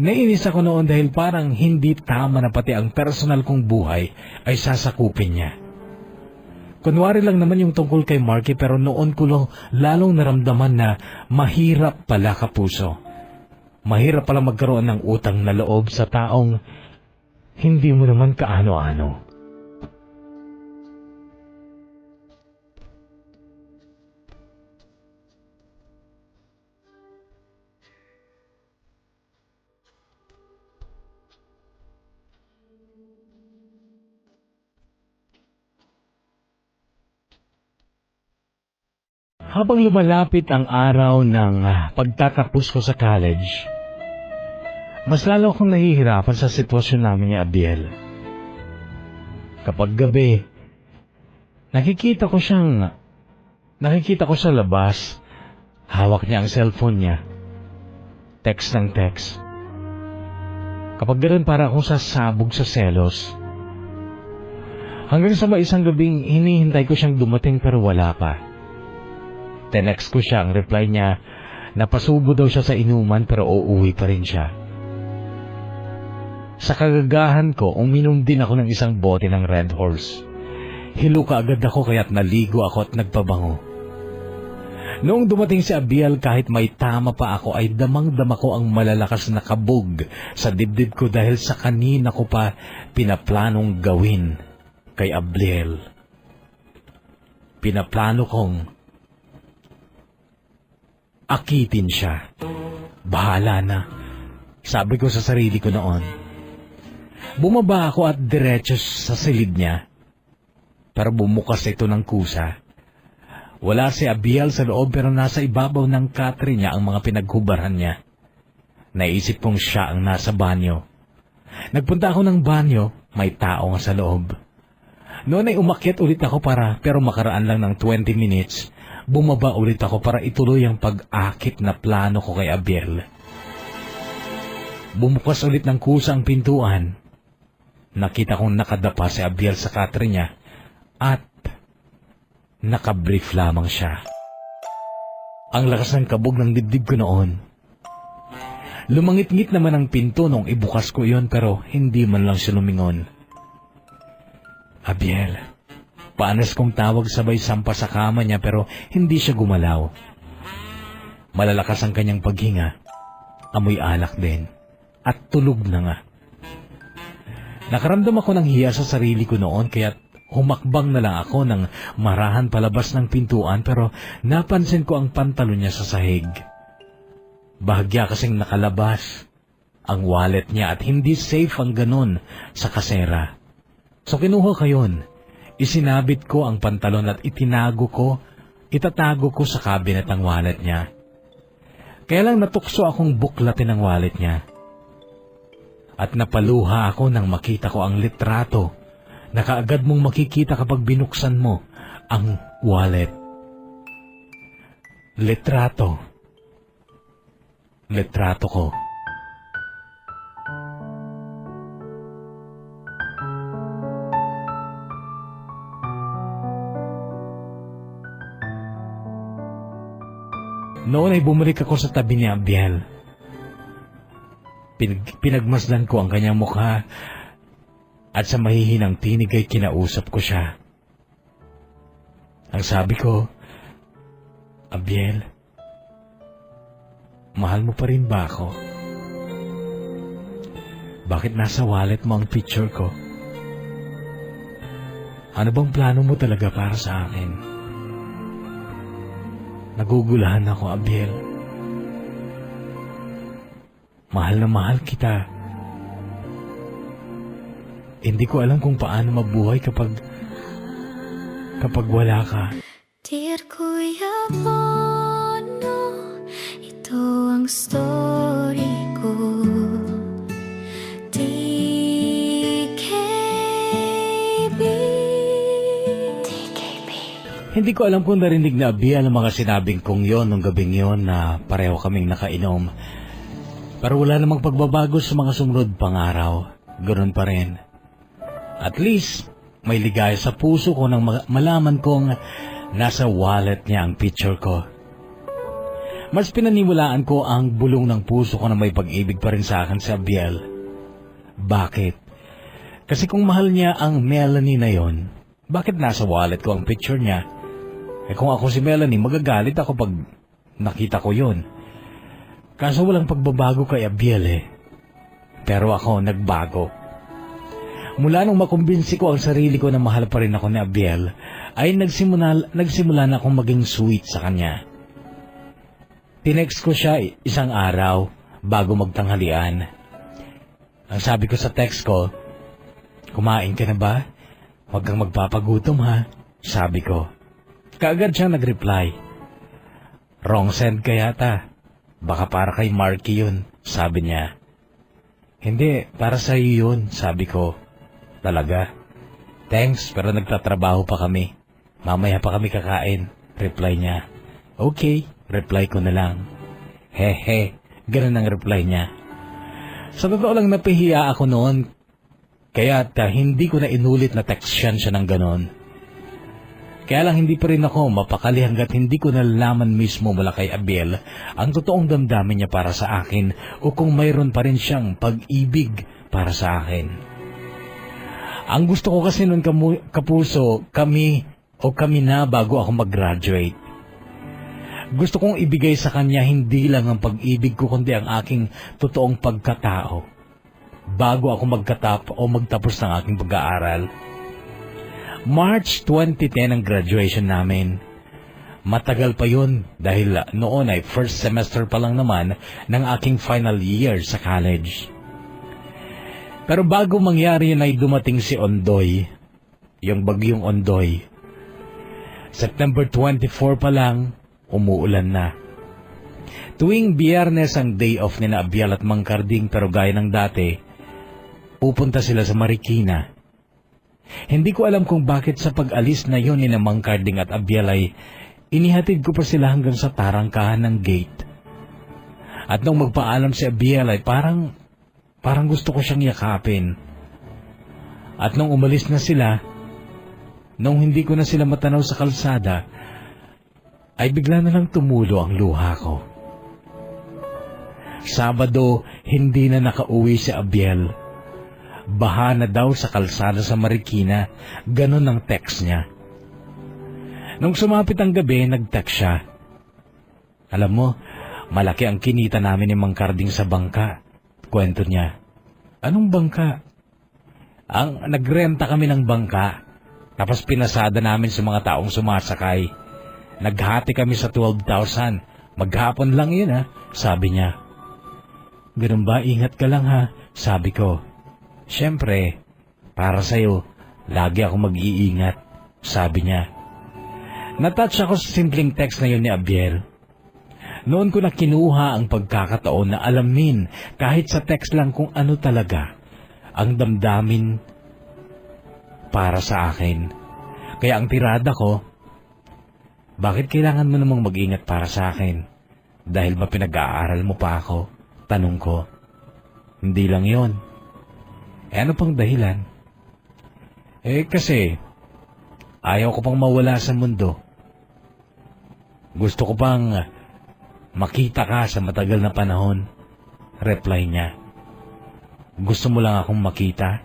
S2: Nainis ako noon dahil parang hindi tama na pati ang personal kong buhay ay sasakupin niya. Kunwari lang naman yung tungkol kay Marky pero noon ko lalong naramdaman na mahirap pala kapuso. Mahirap pala magkaroon ng utang na loob sa taong hindi mo naman kaano-ano. Habang lumalapit ang araw ng pagtatapos ko sa college, mas lalo akong nahihirapan sa sitwasyon namin ni Abiel. Kapag gabi, nakikita ko sa labas, hawak niya ang cellphone niya, text ng text. Kapag ganoon para akong sasabog sa selos. Hanggang sa isang gabing hinihintay ko siyang dumating pero wala pa. Tenext ko siya, ang reply niya, napasubo daw siya sa inuman pero uuwi pa rin siya. Sa kagagahan ko, uminom din ako ng isang bote ng Red Horse. Hilo ka agad ako kaya't naligo ako at nagpabango. Noong dumating si Abiel kahit may tama pa ako ay damang-dama ko ang malalakas na kabog sa dibdib ko dahil sa kanina ko pa pinaplanong gawin kay Abiel. Pinaplano kong akitin siya. Bahala na, sabi ko sa sarili ko noon. Bumaba ako at diretso sa silid niya. Pero bumukas ito ng kusa. Wala si Abiel sa loob pero nasa ibabaw ng katre niya ang mga pinaghubaran niya. Naisip kong siya ang nasa banyo. Nagpunta ako ng banyo, may tao nga sa loob. Noon ay umakyat ulit ako pero makaraan lang ng 20 minutes, bumaba ulit ako para ituloy ang pag-akit na plano ko kay Abiel. Bumukas ulit ng kusa ang pintuan. Nakita kong nakadapa si Abiel sa katre niya at nakabrief lamang siya. Ang lakas ng kabog ng dibdib ko noon. Lumangit-ngit naman ang pinto nung ibukas ko iyon pero hindi man lang siya lumingon. Abiel, paanas kong tawag sabay sampa sa kama niya pero hindi siya gumalaw. Malalakas ang kanyang paghinga, amoy alak din, at tulog na nga. Nakaramdam ako ng hiya sa sarili ko noon kaya't humakbang na lang ako ng marahan palabas ng pintuan pero napansin ko ang pantalon niya sa sahig. Bahagya kasing nakalabas ang wallet niya at hindi safe ang ganon sa kasera. So kinuha ko yun. Isinabit ko ang pantalon at itatago ko sa cabinet ang wallet niya. Kaya lang natukso akong buklatin ang wallet niya. At napaluha ako nang makita ko ang litrato na kaagad mong makikita kapag binuksan mo ang wallet. Litrato. Litrato ko. Noon ay bumalik ako sa tabi ni Abiel. Pinagmasdan ko ang kanyang mukha at sa mahihinang tinig ay kinausap ko siya. Ang sabi ko, Abiel, mahal mo pa rin ba ako? Bakit nasa wallet mo ang picture ko? Ano bang plano mo talaga para sa akin? Nagugulahan ako, Abiel. Mahal na mahal kita. Hindi ko alam kung paano mabuhay kapag wala ka.
S3: Dear Kuya Bono, ito ang story ko. TKB.
S2: Hindi ko alam kung narinig na Abiel ang mga sinabing kong yon nung gabing yon na pareho kaming nakainom. Pero wala namang pagbabago sa mga sumunod pang araw. Ganun pa rin. At least, may ligaya sa puso ko nang malaman kong nasa wallet niya ang picture ko. Mas pinaniwalaan ko ang bulong ng puso ko na may pag-ibig pa rin sa akin si Abiel. Bakit? Kasi kung mahal niya ang Melanie na yon, bakit nasa wallet ko ang picture niya? Kung ako si Melanie, magagalit ako pag nakita ko yon. Kaso walang pagbabago kay Abiel Pero ako nagbago. Mula nung makumbinsi ko ang sarili ko na mahal pa rin ako ni Abiel, ay nagsimula na akong maging sweet sa kanya. Tinext ko siya isang araw bago magtanghalian. Ang sabi ko sa text ko, "Kumain ka na ba? Huwag kang magpapagutom ha," sabi ko. Kaagad siya nag-reply, "Wrong send ka yata. Baka para kay Marky yun," sabi niya. "Hindi, para sa iyo yun," sabi ko. "Talaga? Thanks, pero nagtatrabaho pa kami. Mamaya pa kami kakain," reply niya. "Okay," reply ko na lang. Hehe, ganun ang reply niya. Sa totoo lang napahiya ako noon, kaya hindi ko na inulit na textyan siya ng ganon. Kaya lang hindi pa rin ako mapakali hanggat hindi ko nalalaman mismo mula kay Abiel ang totoong damdamin niya para sa akin o kung mayroon pa rin siyang pag-ibig para sa akin. Ang gusto ko kasi noon kapuso, kami na bago ako mag-graduate. Gusto kong ibigay sa kanya hindi lang ang pag-ibig ko kundi ang aking totoong pagkatao bago ako magtapos ng aking pag-aaral. March 2010 ang graduation namin. Matagal pa yun dahil noon ay first semester pa lang naman ng aking final year sa college. Pero bago mangyari yun ay dumating si Ondoy, yung bagyong Ondoy. September 24 pa lang, umuulan na. Tuwing Biyernes ang day off ni na Abiel at Mang Carding pero gaya ng dati, pupunta sila sa Marikina. Hindi ko alam kung bakit sa pag-alis na yun ni na Mang Carding at Abiel ay inihatid ko pa sila hanggang sa tarangkahan ng gate. At nung magpaalam si Abiel ay parang gusto ko siyang yakapin. At nung umalis na sila, nung hindi ko na sila matanaw sa kalsada, ay bigla na lang tumulo ang luha ko. Sabado, hindi na nakauwi si Abiel. Baha na daw sa kalsada sa Marikina, ganon ang text niya. Nung sumapit ang gabi, nag-text siya. "Alam mo, malaki ang kinita namin ni Mang Carding sa bangka," kwento niya. "Anong bangka?" Nagrenta kami ng bangka, tapos pinasada namin sa mga taong sumasakay. Naghati kami sa 12,000. Maghapon lang yun sabi niya. "Ganun ba? Ingat ka lang ha," sabi ko. "Siyempre, para sa'yo, lagi ako mag-iingat," sabi niya. Natouch ako sa simpleng text na yun ni Abiel. Noon ko na kinuha ang pagkakataon na alamin kahit sa text lang kung ano talaga ang damdamin para sa akin. Kaya ang tirada ko, "Bakit kailangan mo namang mag-ingat para sa akin? Dahil ba pinag-aaral mo pa ako?" Tanong ko. "Hindi lang yon. Ano pang dahilan?" Kasi ayaw ko pang mawala sa mundo. Gusto ko pang makita ka sa matagal na panahon, reply niya. "Gusto mo lang akong makita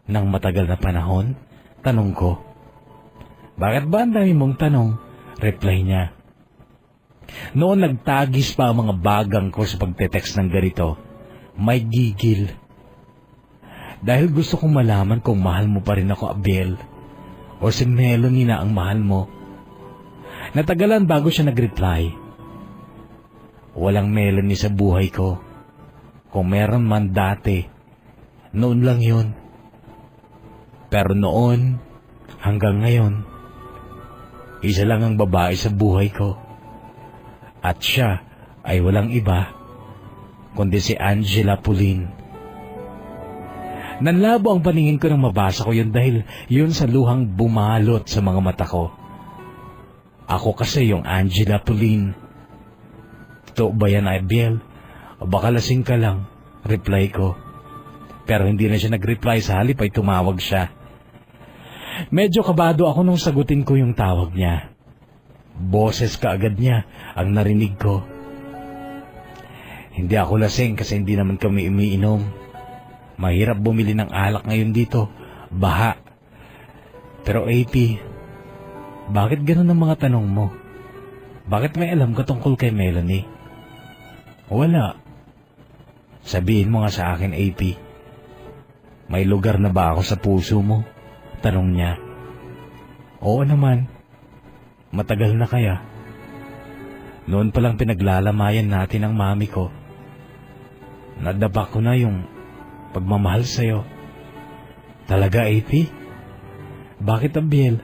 S2: ng matagal na panahon?" Tanong ko. "Bakit ba ang dami mong tanong?" Reply niya. Noon nagtagis pa ang mga bagang ko sa pagte-text ng ganito. May gigil. Dahil gusto kong malaman kung mahal mo pa rin ako, Abiel, O si Melanie na ang mahal mo? Natagalan bago siya nag-reply. Walang Melanie sa buhay ko. Kung meron man dati, noon lang yun. Pero noon, hanggang ngayon, isa lang ang babae sa buhay ko. At siya ay walang iba, kundi si Angela Pulin. Nanlabo ang paningin ko nang mabasa ko yun dahil yun sa luhang bumalot sa mga mata ko. Ako kasi yung Angela Pulin. Totoo ba yan, Abiel? O baka lasing ka lang? Reply ko. Pero hindi na siya nag-reply, sa halip ay tumawag siya. Medyo kabado ako nung sagutin ko yung tawag niya. Boses kaagad niya ang narinig ko. Hindi ako lasing kasi hindi naman kami umiinom. Mahirap bumili ng alak ngayon dito. Baha. Pero AP, bakit ganun ang mga tanong mo? Bakit may alam ka tungkol kay Melanie? Wala. Sabihin mo nga sa akin, AP. May lugar na ba ako sa puso mo? Tanong niya. Oo naman. Matagal na kaya. Noon palang pinaglalamayan natin ang mami ko. Nadapa ko na yung pagmamahal sa'yo. Talaga, AP? Bakit, Abiel?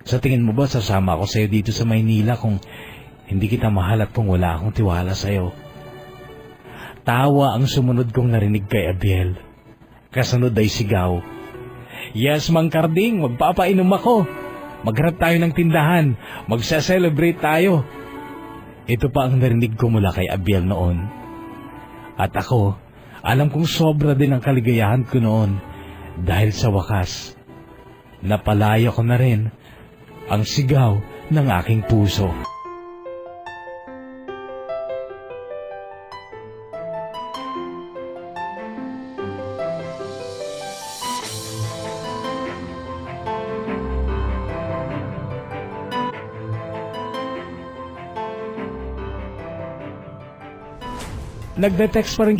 S2: Sa tingin mo ba sasama ako sa'yo dito sa Maynila kung hindi kita mahal at kung wala akong tiwala sa'yo? Tawa ang sumunod kong narinig kay Abiel. Kasunod ay sigaw. Yes, Mang Karding, magpapainom ako. Maghanap tayo ng tindahan. Magsa-celebrate tayo. Ito pa ang narinig ko mula kay Abiel noon. At ako, alam kong sobra din ang kaligayahan ko noon dahil sa wakas, napalaya ko na rin ang sigaw ng aking puso. Nagde-text pa rin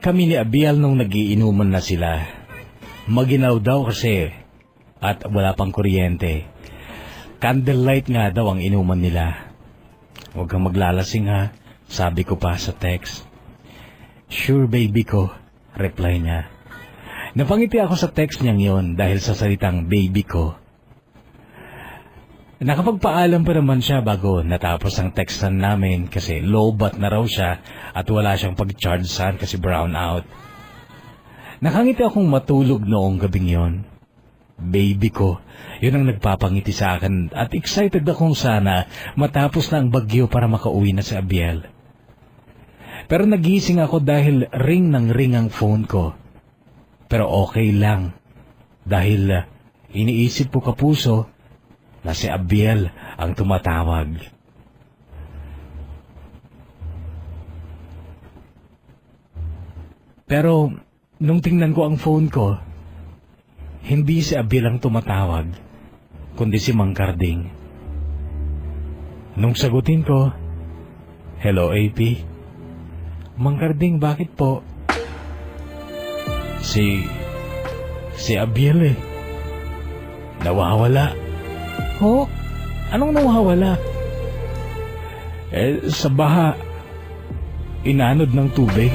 S2: kami ni Abiel nung nagiinuman na sila. Maginaw daw kasi at wala pang kuryente. Candlelight nga daw ang inuman nila. Huwag kang maglalasing ha, sabi ko pa sa text. Sure baby ko, reply niya. Napangiti ako sa text niyang yon dahil sa salitang baby ko. Nakapagpaalam pa naman siya bago natapos ang textan namin kasi lowbat na raw siya at wala siyang pag-charge saan kasi brown out. Nakangiti akong matulog noong gabing yon. Baby ko, yun ang nagpapangiti sa akin at excited akong sana matapos na ang bagyo para makauwi na si Abiel. Pero nagising ako dahil ring ng ring ang phone ko. Pero okay lang dahil iniisip ko kapuso na si Abiel ang tumatawag. Pero nung tingnan ko ang phone ko, hindi si Abiel ang tumatawag, kundi si Mang Karding. Nung sagutin ko, hello AP? Mang Karding, bakit po? Si Abiel eh. Nawawala. Ho? Anong nawawala? Sa baha. Inanod ng tubig.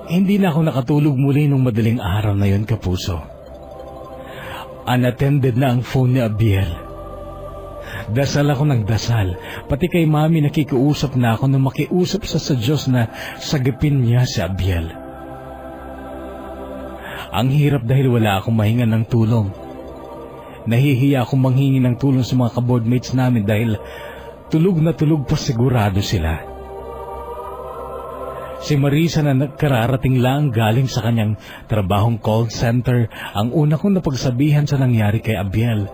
S2: Hindi na ako nakatulog muli nung madaling araw na yon, kapuso. Unattended na ang phone ni Abiel. Dasal ako ng dasal. Pati kay Mami nakikiusap na ako na makiusap sa Diyos na sagipin niya si Abiel. Ang hirap dahil wala akong mahinga ng tulong. Nahihiya akong manghingi ng tulong sa mga kaboardmates namin dahil tulog na tulog pa sigurado sila. Si Marisa na nagkararating lang galing sa kanyang trabahong call center ang una kong napagsabihan sa nangyari kay Abiel.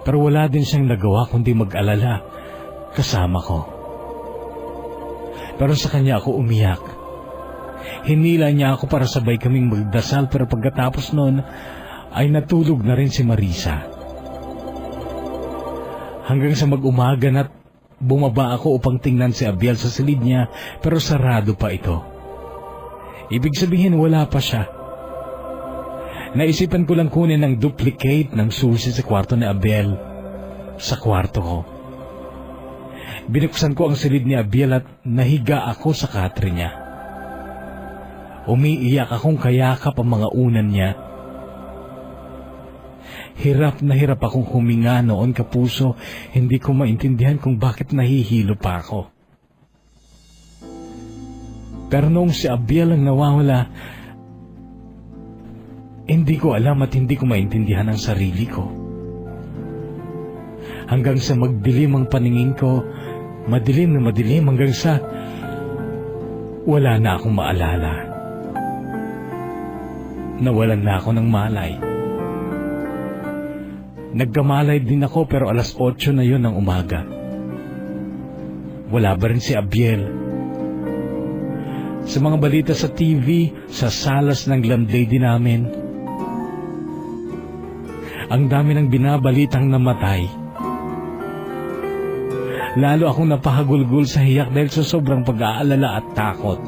S2: Pero wala din siyang nagawa kundi mag-alala kasama ko. Pero sa kanya ako umiyak. Hinila niya ako para sabay kaming magdasal pero pagkatapos noon ay natulog na rin si Marisa. Hanggang sa mag-umaga na't bumaba ako upang tingnan si Abiel sa silid niya, pero sarado pa ito. Ibig sabihin wala pa siya. Naisipan ko lang kunin ng duplicate ng susi sa kwarto ni Abiel sa kwarto ko. Binuksan ko ang silid ni Abiel at nahiga ako sa katre niya. Umiiyak akong kayakap ang mga unan niya. Hirap na hirap akong huminga noon, kapuso. Hindi ko maintindihan kung bakit nahihilo pa ako. Pero noong si Abiel ang nawawala, hindi ko alam at hindi ko maintindihan ang sarili ko. Hanggang sa magdilim ang paningin ko, madilim na madilim hanggang sa wala na akong maalala. Nawalan na ako ng malay. Nagkamalay din ako pero alas 8 na yon ng umaga. Wala ba rin si Abiel? Sa mga balita sa TV, sa salas ng landlady namin, ang dami ng binabalitang namatay. Lalo akong napahagulgul sa hiyak dahil sa sobrang pag-aalala at takot.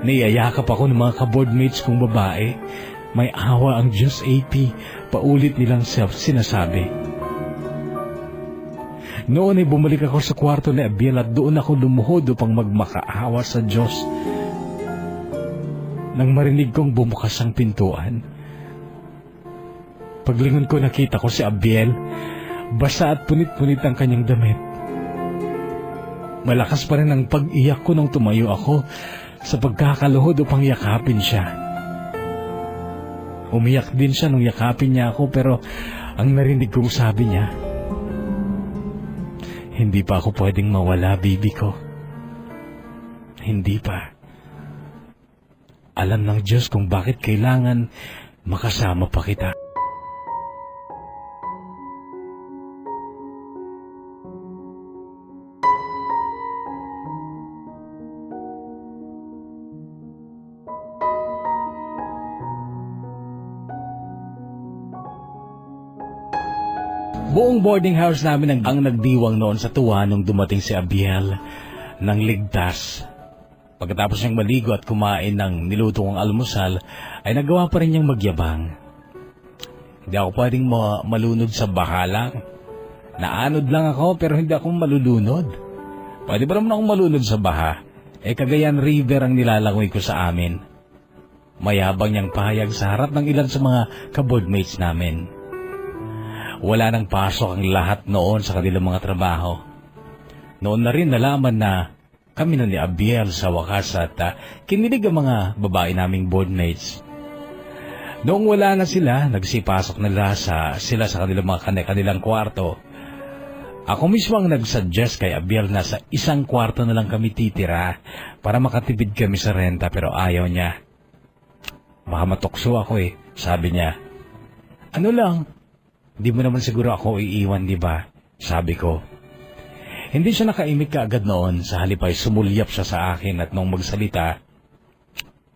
S2: Niyayakap ako ng mga ka-boardmates kong babae. May awa ang Diyos, AP, paulit nilang sinasabi. Noon ay bumalik ako sa kwarto ni Abiel at doon ako lumuhod upang magmakaawa sa Diyos. Nang marinig kong bumukas ang pintuan, paglingon ko nakita ko si Abiel, basa at punit-punit ang kanyang damit. Malakas pa rin ang pag-iyak ko nang tumayo ako sa pagkakaluhod upang yakapin siya. Umiyak din siya nung yakapin niya ako, pero ang narinig kong sabi niya, "Hindi pa ako pwedeng mawala, baby ko. Hindi pa. Alam ng Diyos kung bakit kailangan makasama pa kita." Buong boarding house namin ang nagdiwang noon sa tuwa nung dumating si Abiel ng ligtas. Pagkatapos niyang maligo at kumain ng niluto kong almusal, ay nagawa pa rin niyang magyabang. Hindi ako pwedeng malunod sa baha lang. Naanod lang ako pero hindi ako malulunod. Pwede ba naman akong malunod sa baha? Cagayan River ang nilalangoy ko sa amin. Mayabang niyang pahayag sa harap ng ilan sa mga ka-boardmates namin. Wala nang pasok ang lahat noon sa kanilang mga trabaho. Noon na rin nalaman na kami na ni Abiel sa wakas at kinilig ang mga babae naming boardmates. Noong wala na sila, nagsipasok na sila sa kanilang mga kanilang kwarto. Ako mismo ang nagsuggest kay Abiel na sa isang kwarto na lang kami titira para makatipid kami sa renta, pero ayaw niya. Baka matukso ako sabi niya. "Ano lang, di mo naman siguro ako iiwan, di ba?" sabi ko. Hindi siya nakaimik kaagad noon, sa halip ay sumulyap siya sa akin at nung magsalita,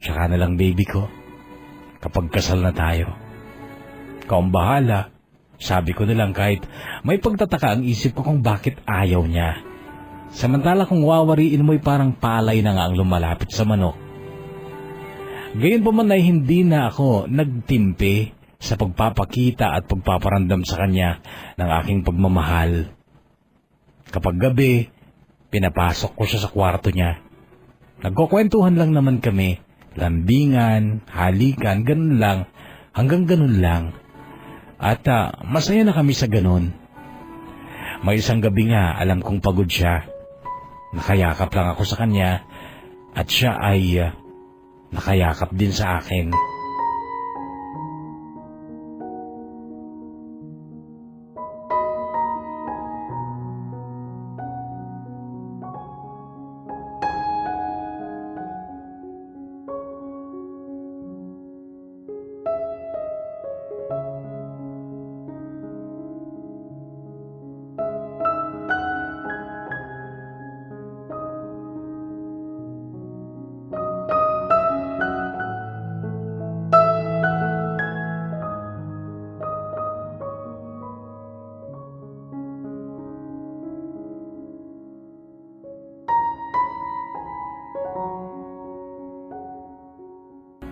S2: "Tsaka na lang, baby ko, kapag kasal na tayo." "Ikaw ang bahala," sabi ko na lang, kahit may pagtataka ang isip ko kung bakit ayaw niya. Samantala kung wawariin mo'y parang palay na nga ang lumalapit sa manok. Gayon pa man ay hindi na ako nagtimpi sa pagpapakita at pagpaparamdam sa kanya ng aking pagmamahal. Kapag gabi, pinapasok ko siya sa kwarto niya. Nagkukwentuhan lang naman kami, lambingan, halikan, ganun lang, hanggang ganun lang. At masaya na kami sa ganun. May isang gabi nga, alam kong pagod siya. Nakayakap lang ako sa kanya at siya ay nakayakap din sa akin.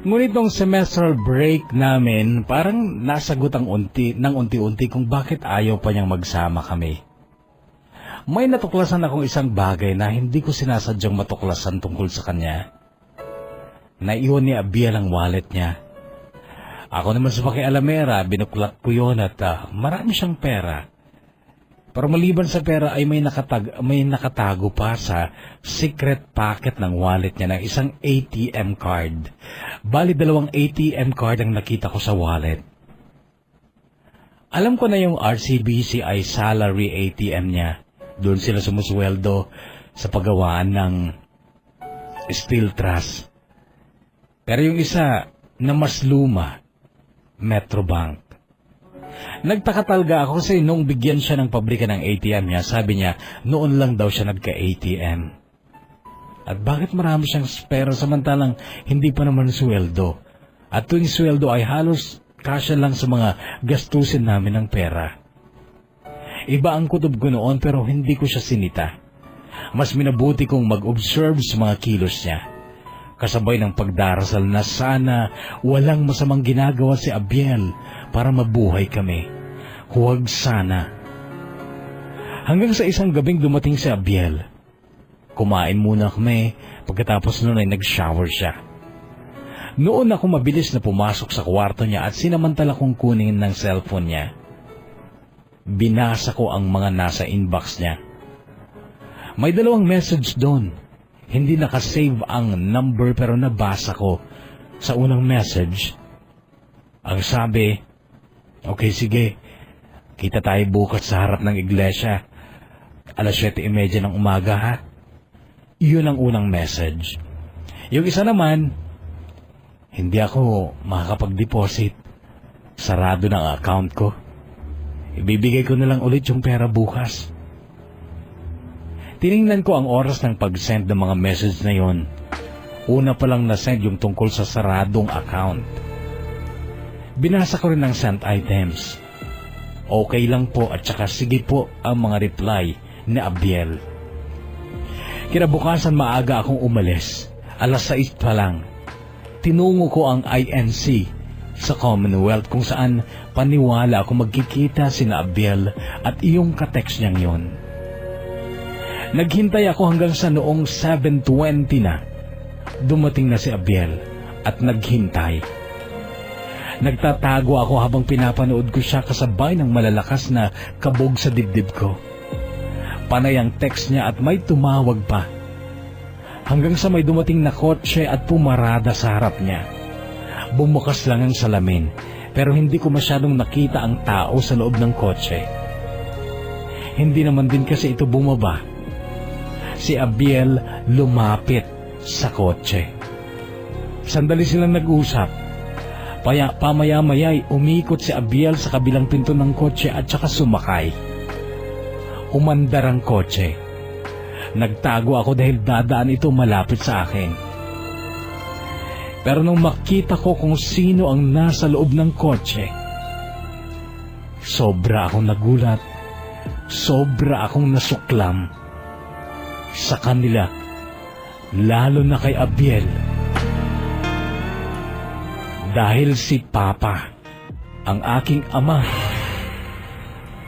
S2: Ngunit nung semestral break namin, parang nasagot ng unti-unti kung bakit ayaw pa niyang magsama kami. May natuklasan akong isang bagay na hindi ko sinasadyang matuklasan tungkol sa kanya. Naiwan ni Abiel ang wallet niya. Ako naman sa pakialamera, binuklat ko yun at marami siyang pera. Pero maliban sa pera ay may nakatago pa sa secret pocket ng wallet niya ng isang ATM card. Bali 2 ATM card ang nakita ko sa wallet. Alam ko na yung RCBC ay salary ATM niya. Doon sila sumusweldo sa paggawaan ng steel truss. Pero yung isa na mas luma, Metrobank. Nagtaka talaga ako kasi nung bigyan siya ng pabrika ng ATM niya, sabi niya noon lang daw siya nagka-ATM. At bakit marami siyang pera samantalang hindi pa naman sweldo? At tuwing sweldo ay halos kasya lang sa mga gastusin namin ng pera. Iba ang kutob ko noon pero hindi ko siya sinita. Mas minabuti kong mag-observe sa mga kilos niya. Kasabay ng pagdarasal na sana walang masamang ginagawa si Abiel para mabuhay kami. Huwag sana. Hanggang sa isang gabing dumating si Abiel. Kumain muna kami, pagkatapos noon ay nag-shower siya. Noon ako mabilis na pumasok sa kwarto niya at sinamantala kong kunin ng cellphone niya. Binasa ko ang mga nasa inbox niya. May 2 message doon. Hindi nakasave ang number pero nabasa ko. Sa unang message, ang sabi, okay sige, kita tayo bukas sa harap ng iglesia. 7:30 ng umaga ha. Iyon ang unang message. Yung isa naman, hindi ako makakapag-deposit. Sarado ng account ko. Ibibigay ko na lang ulit yung pera bukas. Tiningnan ko ang oras ng pag-send ng mga message na yon. Una pa lang na-send yung tungkol sa saradong account. Binasa ko rin ang sent items. Okay lang po at saka sige po ang mga reply ni Abiel. Kinabukasan maaga akong umalis. 6:00 pa lang. Tinungo ko ang INC sa Commonwealth kung saan paniwala ako magkikita sina Abiel at iyong katext niyang yon. Naghintay ako hanggang sa noong 7:20 na. Dumating na si Abiel at naghintay. Nagtatago ako habang pinapanood ko siya kasabay ng malalakas na kabog sa dibdib ko. Panay ang text niya at may tumawag pa. Hanggang sa may dumating na kotse at pumarada sa harap niya. Bumukas lang ang salamin pero hindi ko masyadong nakita ang tao sa loob ng kotse. Hindi naman din kasi ito bumaba. Si Abiel lumapit sa kotse. Sandali silang nag-usap. Pamaya-maya'y umikot si Abiel sa kabilang pinto ng kotse at saka sumakay. Umandar ang kotse. Nagtago ako dahil dadaan ito malapit sa akin. Pero nung makita ko kung sino ang nasa loob ng kotse, sobra akong nagulat. Sobra akong nasuklam. Sa kanila, lalo na kay Abiel. Dahil si Papa, ang aking ama,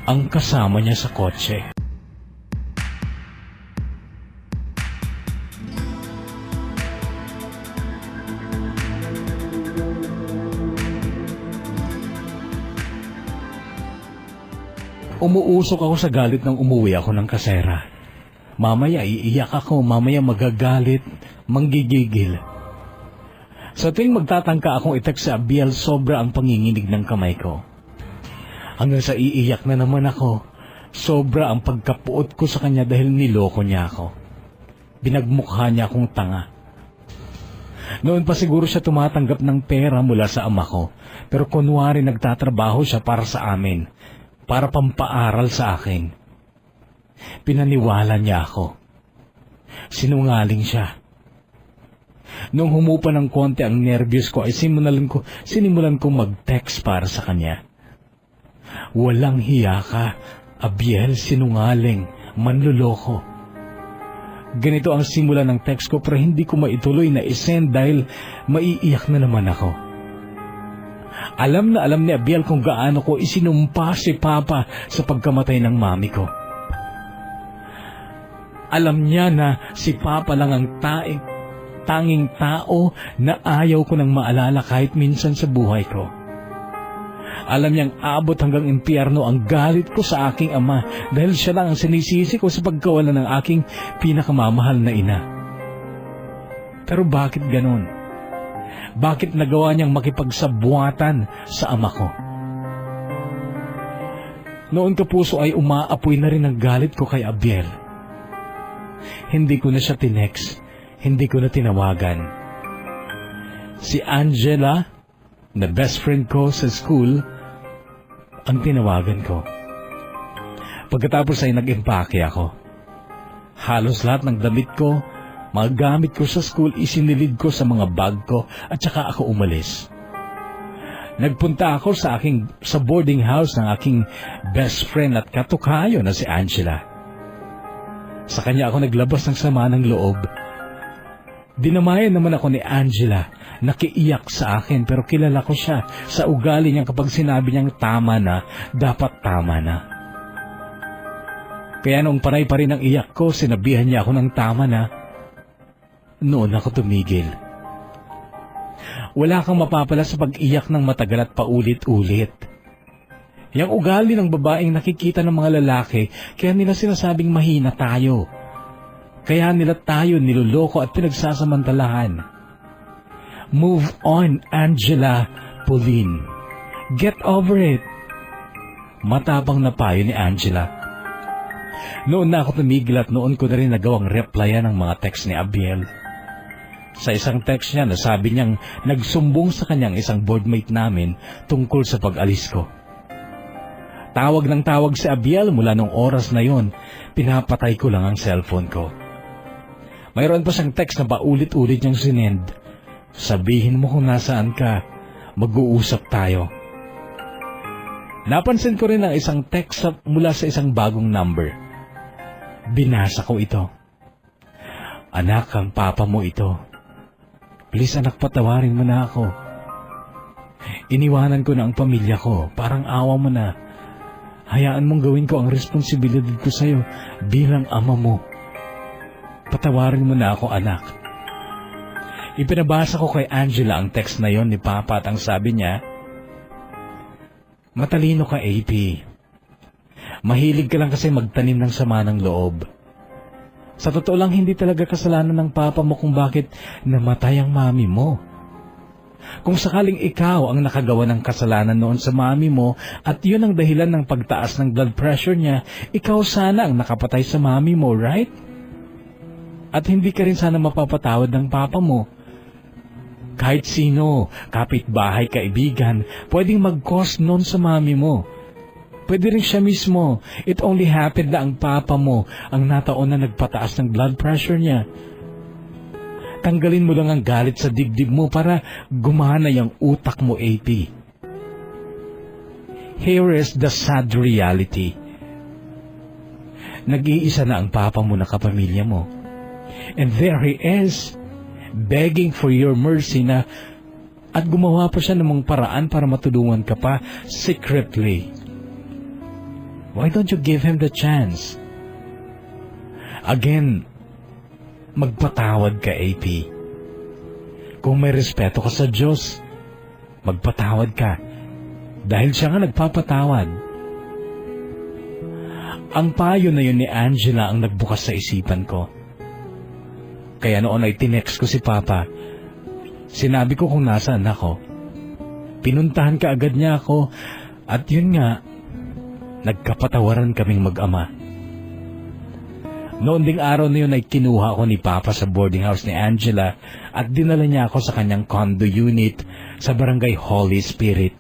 S2: ang kasama niya sa kotse. Umuusok ako sa galit nang umuwi ako ng kasera. Mamaya iiyak ako, mamaya magagalit, manggigigil. Sa tuwing magtatangka akong i-text sa Abiel, sobra ang panginginig ng kamay ko. Hanggang sa iiyak na naman ako, sobra ang pagkapuot ko sa kanya dahil niloko niya ako. Binagmukha niya akong tanga. Noon pa siguro siya tumatanggap ng pera mula sa ama ko, pero kunwari nagtatrabaho siya para sa amin, para pampaaral sa akin. Pinaniwala niya ako. Sinungaling siya. Nung humupa ng konti ang nervyos ko ay sinimulan ko mag-text para sa kanya. Walang hiya ka, Abiel, sinungaling, manluloko. Ganito ang simula ng text ko pero hindi ko maituloy na isend dahil maiiyak na naman ako. Alam na alam ni Abiel kung gaano ko isinumpa si Papa sa pagkamatay ng mami ko. Alam niya na si Papa lang ang tanging tao na ayaw ko nang maalala kahit minsan sa buhay ko. Alam niyang abot hanggang impyerno ang galit ko sa aking ama dahil siya lang ang sinisisi ko sa pagkawalan ng aking pinakamamahal na ina. Pero bakit ganon? Bakit nagawa niyang makipagsabuatan sa ama ko? Noon kapuso ay umaapoy na rin ang galit ko kay Abiel. Hindi ko na siya tinext, hindi ko na tinawagan. Si Angela, na best friend ko sa school, ang tinawagan ko. Pagkatapos ay nag-impake ako. Halos lahat ng damit ko, mga gamit ko sa school, isinilid ko sa mga bag ko at saka ako umalis. Nagpunta ako sa boarding house ng aking best friend at katukayo na si Angela. Sa kanya ako naglabas ng sama ng loob. Dinamayan naman ako ni Angela, nakiiyak sa akin pero kilala ko siya sa ugali niyang kapag sinabi niyang tama na, dapat tama na. Kaya noong panay pa rin ang iyak ko, sinabihan niya ako ng tama na, noon ako tumigil. Wala kang mapapala sa pag-iyak ng matagal at paulit-ulit. Yang ugali ng babaeng nakikita ng mga lalaki, kaya nila sinasabing mahina tayo. Kaya nila tayo niloloko at pinagsasamantalahan. Move on, Angela, Pauline. Get over it. Matapang na payo ni Angela. Noon na ako tumigil at noon ko na rin nagawang replyan ng mga text ni Abiel. Sa isang text niya, nasabi niyang nagsumbong sa kanyang isang boardmate namin tungkol sa pag-alis ko. Tawag ng tawag si Abiel mula nung oras na yon, pinapatay ko lang ang cellphone ko. Mayroon pa siyang text na paulit-ulit niyang sinend. Sabihin mo kung nasaan ka, mag-uusap tayo. Napansin ko rin ang isang text mula sa isang bagong number. Binasa ko ito. Anak, ang papa mo ito. Please anak, patawarin mo na ako. Iniwanan ko na ang pamilya ko, parang awa mo na. Hayaan mong gawin ko ang responsibilidad ko sa'yo bilang ama mo. Patawarin mo na ako, anak. Ipinabasa ko kay Angela ang text na yon ni Papa at ang sabi niya, matalino ka, AP. Mahilig ka lang kasi magtanim ng sama ng loob. Sa totoo lang, hindi talaga kasalanan ng Papa mo kung bakit namatay ang mami mo. Kung sakaling ikaw ang nakagawa ng kasalanan noon sa mami mo at yun ang dahilan ng pagtaas ng blood pressure niya, ikaw sana ang nakapatay sa mami mo, right? At hindi ka rin sana mapapatawad ng Papa mo. Kahit sino, kapitbahay, kaibigan, pwedeng mag-cause noon sa mami mo. Pwede rin siya mismo. It only happened na ang Papa mo ang nataon na nagpataas ng blood pressure niya. Tanggalin mo lang ang galit sa dibdib mo para gumana yung utak mo, AP. Here is the sad reality. Nag-iisa na ang Papa mo na kapamilya mo. And there he is, begging for your mercy na at gumawa pa siya ng mga paraan para matulungan ka pa secretly. Why don't you give him the chance? Again, magpatawad ka, AP. Kung may respeto ka sa Diyos, magpatawad ka. Dahil siya nga nagpapatawad. Ang payo na yun ni Angela ang nagbukas sa isipan ko. Kaya noon ay tinext ko si Papa. Sinabi ko kung nasaan ako. Pinuntahan ka agad niya ako at yun nga, nagkapatawaran kaming mag-ama. Noon ding araw na yun ay kinuha ako ni Papa sa boarding house ni Angela at dinala niya ako sa kanyang condo unit sa barangay Holy Spirit.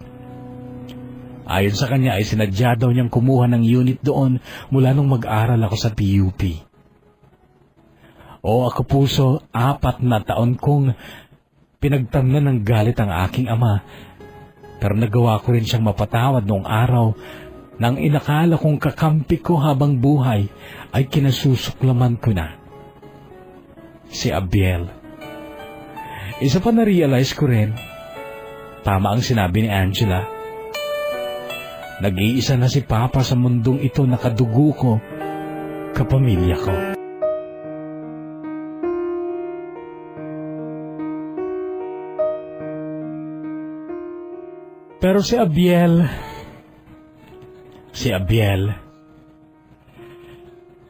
S2: Ayon sa kanya ay sinadya daw niyang kumuha ng unit doon mula nung mag-aral ako sa PUP. O ako puso, 4 na taon kong pinagtamnan ng galit ang aking ama. Pero nagawa ko rin siyang mapatawad noong araw nang inakala kong kakampi ko habang buhay ay kinasusuklaman ko na. si Abiel. Isa pa na-realize ko rin, tama ang sinabi ni Angela. Nag-iisa na si Papa sa mundong ito na kadugo ko, kapamilya ko. Pero si Abiel,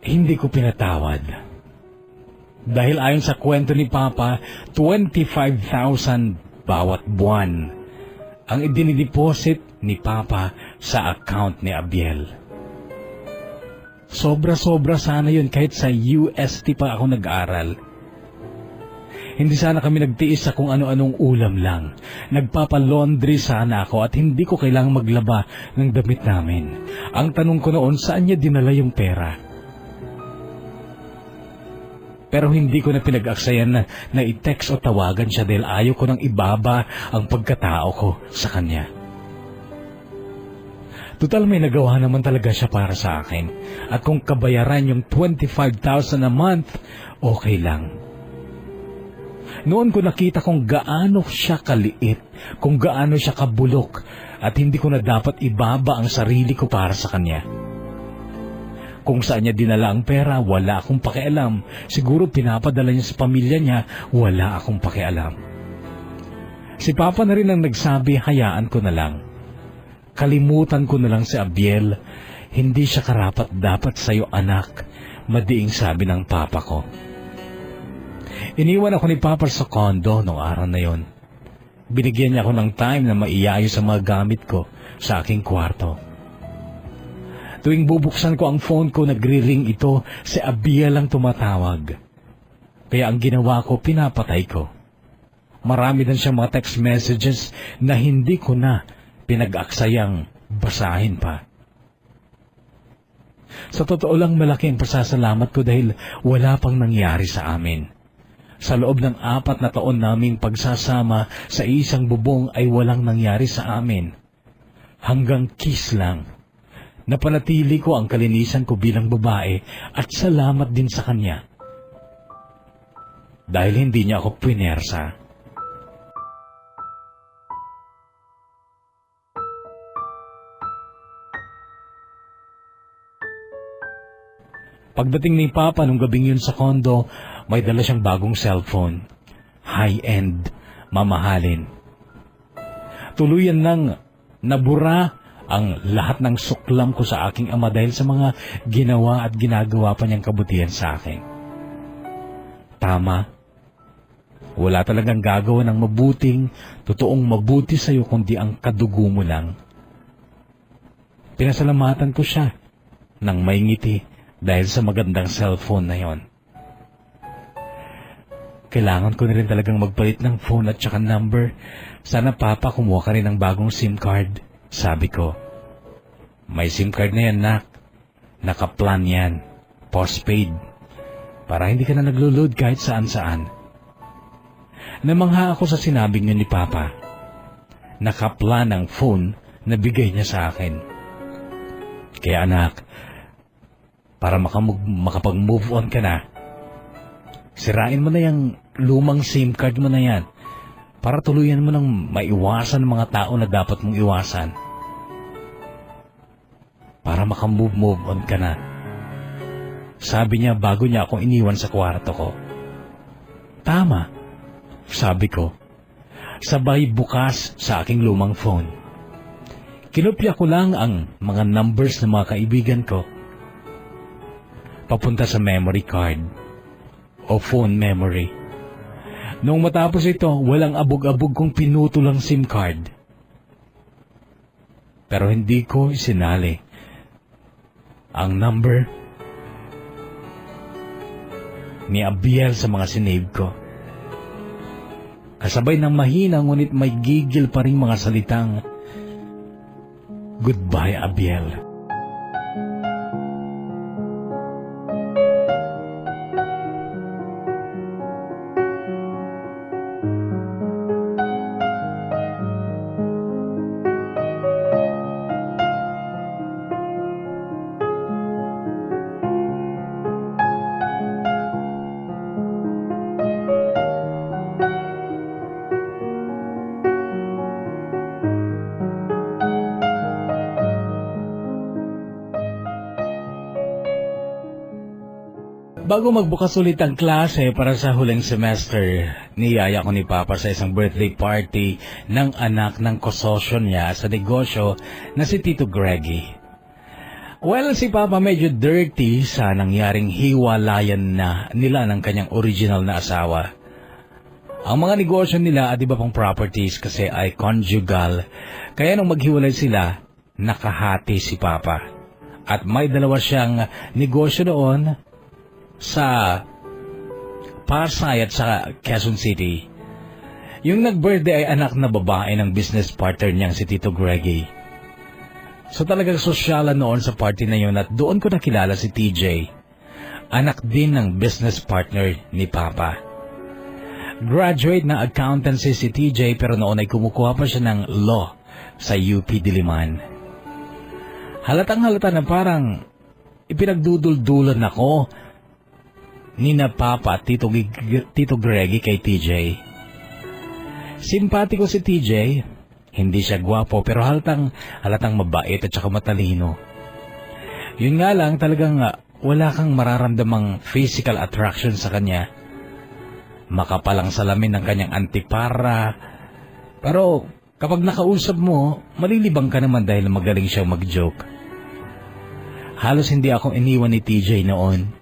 S2: hindi ko pinatawad. Dahil ayon sa kwento ni Papa, 25,000 bawat buwan ang idinideposit ni Papa sa account ni Abiel. Sobra-sobra sana yun kahit sa UST pa ako nag-aral. Hindi sana kami nagtiis sa kung ano-anong ulam lang. Nagpapalaundry sana ako at hindi ko kailangang maglaba ng damit namin. Ang tanong ko noon, saan niya dinala yung pera? Pero hindi ko na pinag-aksayan na i-text o tawagan siya dahil ayaw ko nang ibaba ang pagkatao ko sa kanya. Total may nagawa naman talaga siya para sa akin. At kung kabayaran yung 25,000 a month, okay lang. Noon ko nakita kung gaano siya kaliit, kung gaano siya kabulok, at hindi ko na dapat ibaba ang sarili ko para sa kanya. Kung saan niya dinala ang pera, wala akong pakialam. Siguro pinapadala niya sa pamilya niya, wala akong pakialam. Si Papa na rin ang nagsabi, hayaan ko na lang. Kalimutan ko na lang si Abiel. Hindi siya karapat-dapat sa'yo, anak, madiing sabi ng Papa ko. Iniwan ako ni Papa sa condo noong araw na yon. Binigyan niya ako ng time na maiayos ang mga gamit ko sa aking kwarto. Tuwing bubuksan ko ang phone ko, nagri-ring ito, si Abiel ang tumatawag. Kaya ang ginawa ko, pinapatay ko. Marami din siyang mga text messages na hindi ko na pinag-aksayang basahin pa. Sa totoo lang, malaki ang pasasalamat ko dahil wala pang nangyari sa amin. Sa loob ng 4 na taon naming pagsasama sa isang bubong ay walang nangyari sa amin. Hanggang kiss lang. Napanatili ko ang kalinisan ko bilang babae at salamat din sa kanya. Dahil hindi niya ako pinersa. Pagdating ni Papa nung gabing yun sa kondo, may dala siyang bagong cellphone. High-end, mamahalin. Tuluyan nang nabura ang lahat ng suklam ko sa aking ama dahil sa mga ginawa at ginagawa pa niyang kabutihan sa akin. Tama. Wala talagang gagawa ng mabuting, totoong mabuti sa iyo kundi ang kadugo mo lang. Pinasalamatan ko siya nang may ngiti dahil sa magandang cellphone na yon. Kailangan ko na rin talagang magpalit ng phone at saka number. Sana Papa kumuha ka rin ng bagong SIM card. Sabi ko, may SIM card na yan, nak. Nakaplan yan. Postpaid. Para hindi ka na naglo-load kahit saan-saan. Namangha ako sa sinabing yun ni Papa. Nakaplan ang phone na bigay niya sa akin. Kaya anak, para makapag-move on ka na, sirain mo na yung lumang SIM card mo na yan para tuluyan mo nang maiwasan mga tao na dapat mong iwasan. Para makamove on ka na. Sabi niya bago niya akong iniwan sa kwarto ko. Tama, sabi ko. Sabay bukas sa aking lumang phone. Kinopya ko lang ang mga numbers ng mga kaibigan ko. Papunta sa memory card o phone memory. Nung matapos ito, walang abog-abog kong pinutol ang SIM card. Pero hindi ko isinali ang number ni Abiel sa mga sinave ko. Kasabay ng mahina ngunit may gigil pa rin mga salitang, "Goodbye, Abiel." Bago magbukas ulit ang klase para sa huling semester, niyaya ko ni Papa sa isang birthday party ng anak ng kososyo niya sa negosyo na si Tito Greggy. Well, si Papa medyo dirty sa nangyaring hiwalayan na nila ng kanyang original na asawa. Ang mga negosyo nila at iba pang properties kasi ay conjugal, kaya nung maghiwalay sila, nakahati si Papa. At may dalawa siyang negosyo doon sa Pasay at sa Quezon City. Yung nag-birthday ay anak na babae ng business partner niyang si Tito Greggy. So talagang sosyalan noon sa party na yun at doon ko nakilala si TJ, anak din ng business partner ni Papa. Graduate ng accountancy si TJ pero noon ay kumukuha pa siya ng law sa UP Diliman. Halatang halata na parang ipinagduduldulan ako ni na Papa at Tito Greggy kay TJ. Simpatiko si TJ. Hindi siya gwapo pero halatang mabait at saka matalino. Yun nga lang talagang wala kang mararamdamang physical attraction sa kanya. Makapalang salamin ng kanyang antipara. Pero kapag nakausap mo, malilibang ka naman dahil magaling siyang mag-joke. Halos hindi ako iniwan ni TJ noon.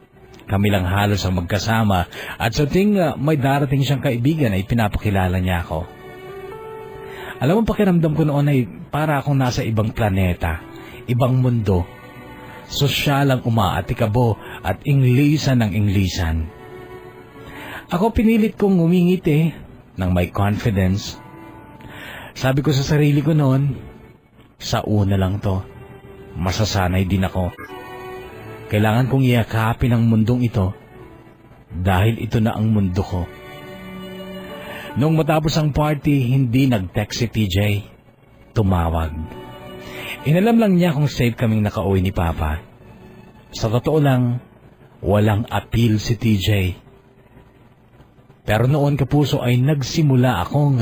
S2: Kami lang halos ang magkasama at sa tuwing may darating siyang kaibigan ay pinapakilala niya ako. Alam mo, pakiramdam ko noon ay para akong nasa ibang planeta, ibang mundo. Sosyalang umaatikabo at inglisan ng inglisan. Ako pinilit kong ngumingiti ng may confidence. Sabi ko sa sarili ko noon, sa una lang to, masasanay din ako. Kailangan kong iyakapin ang mundong ito dahil ito na ang mundo ko. Noong matapos ang party, hindi nag-text si TJ. Tumawag. Inalam lang niya kung safe kaming nakauwi ni Papa. Sa totoo lang, walang appeal si TJ. Pero noon kapuso ay nagsimula akong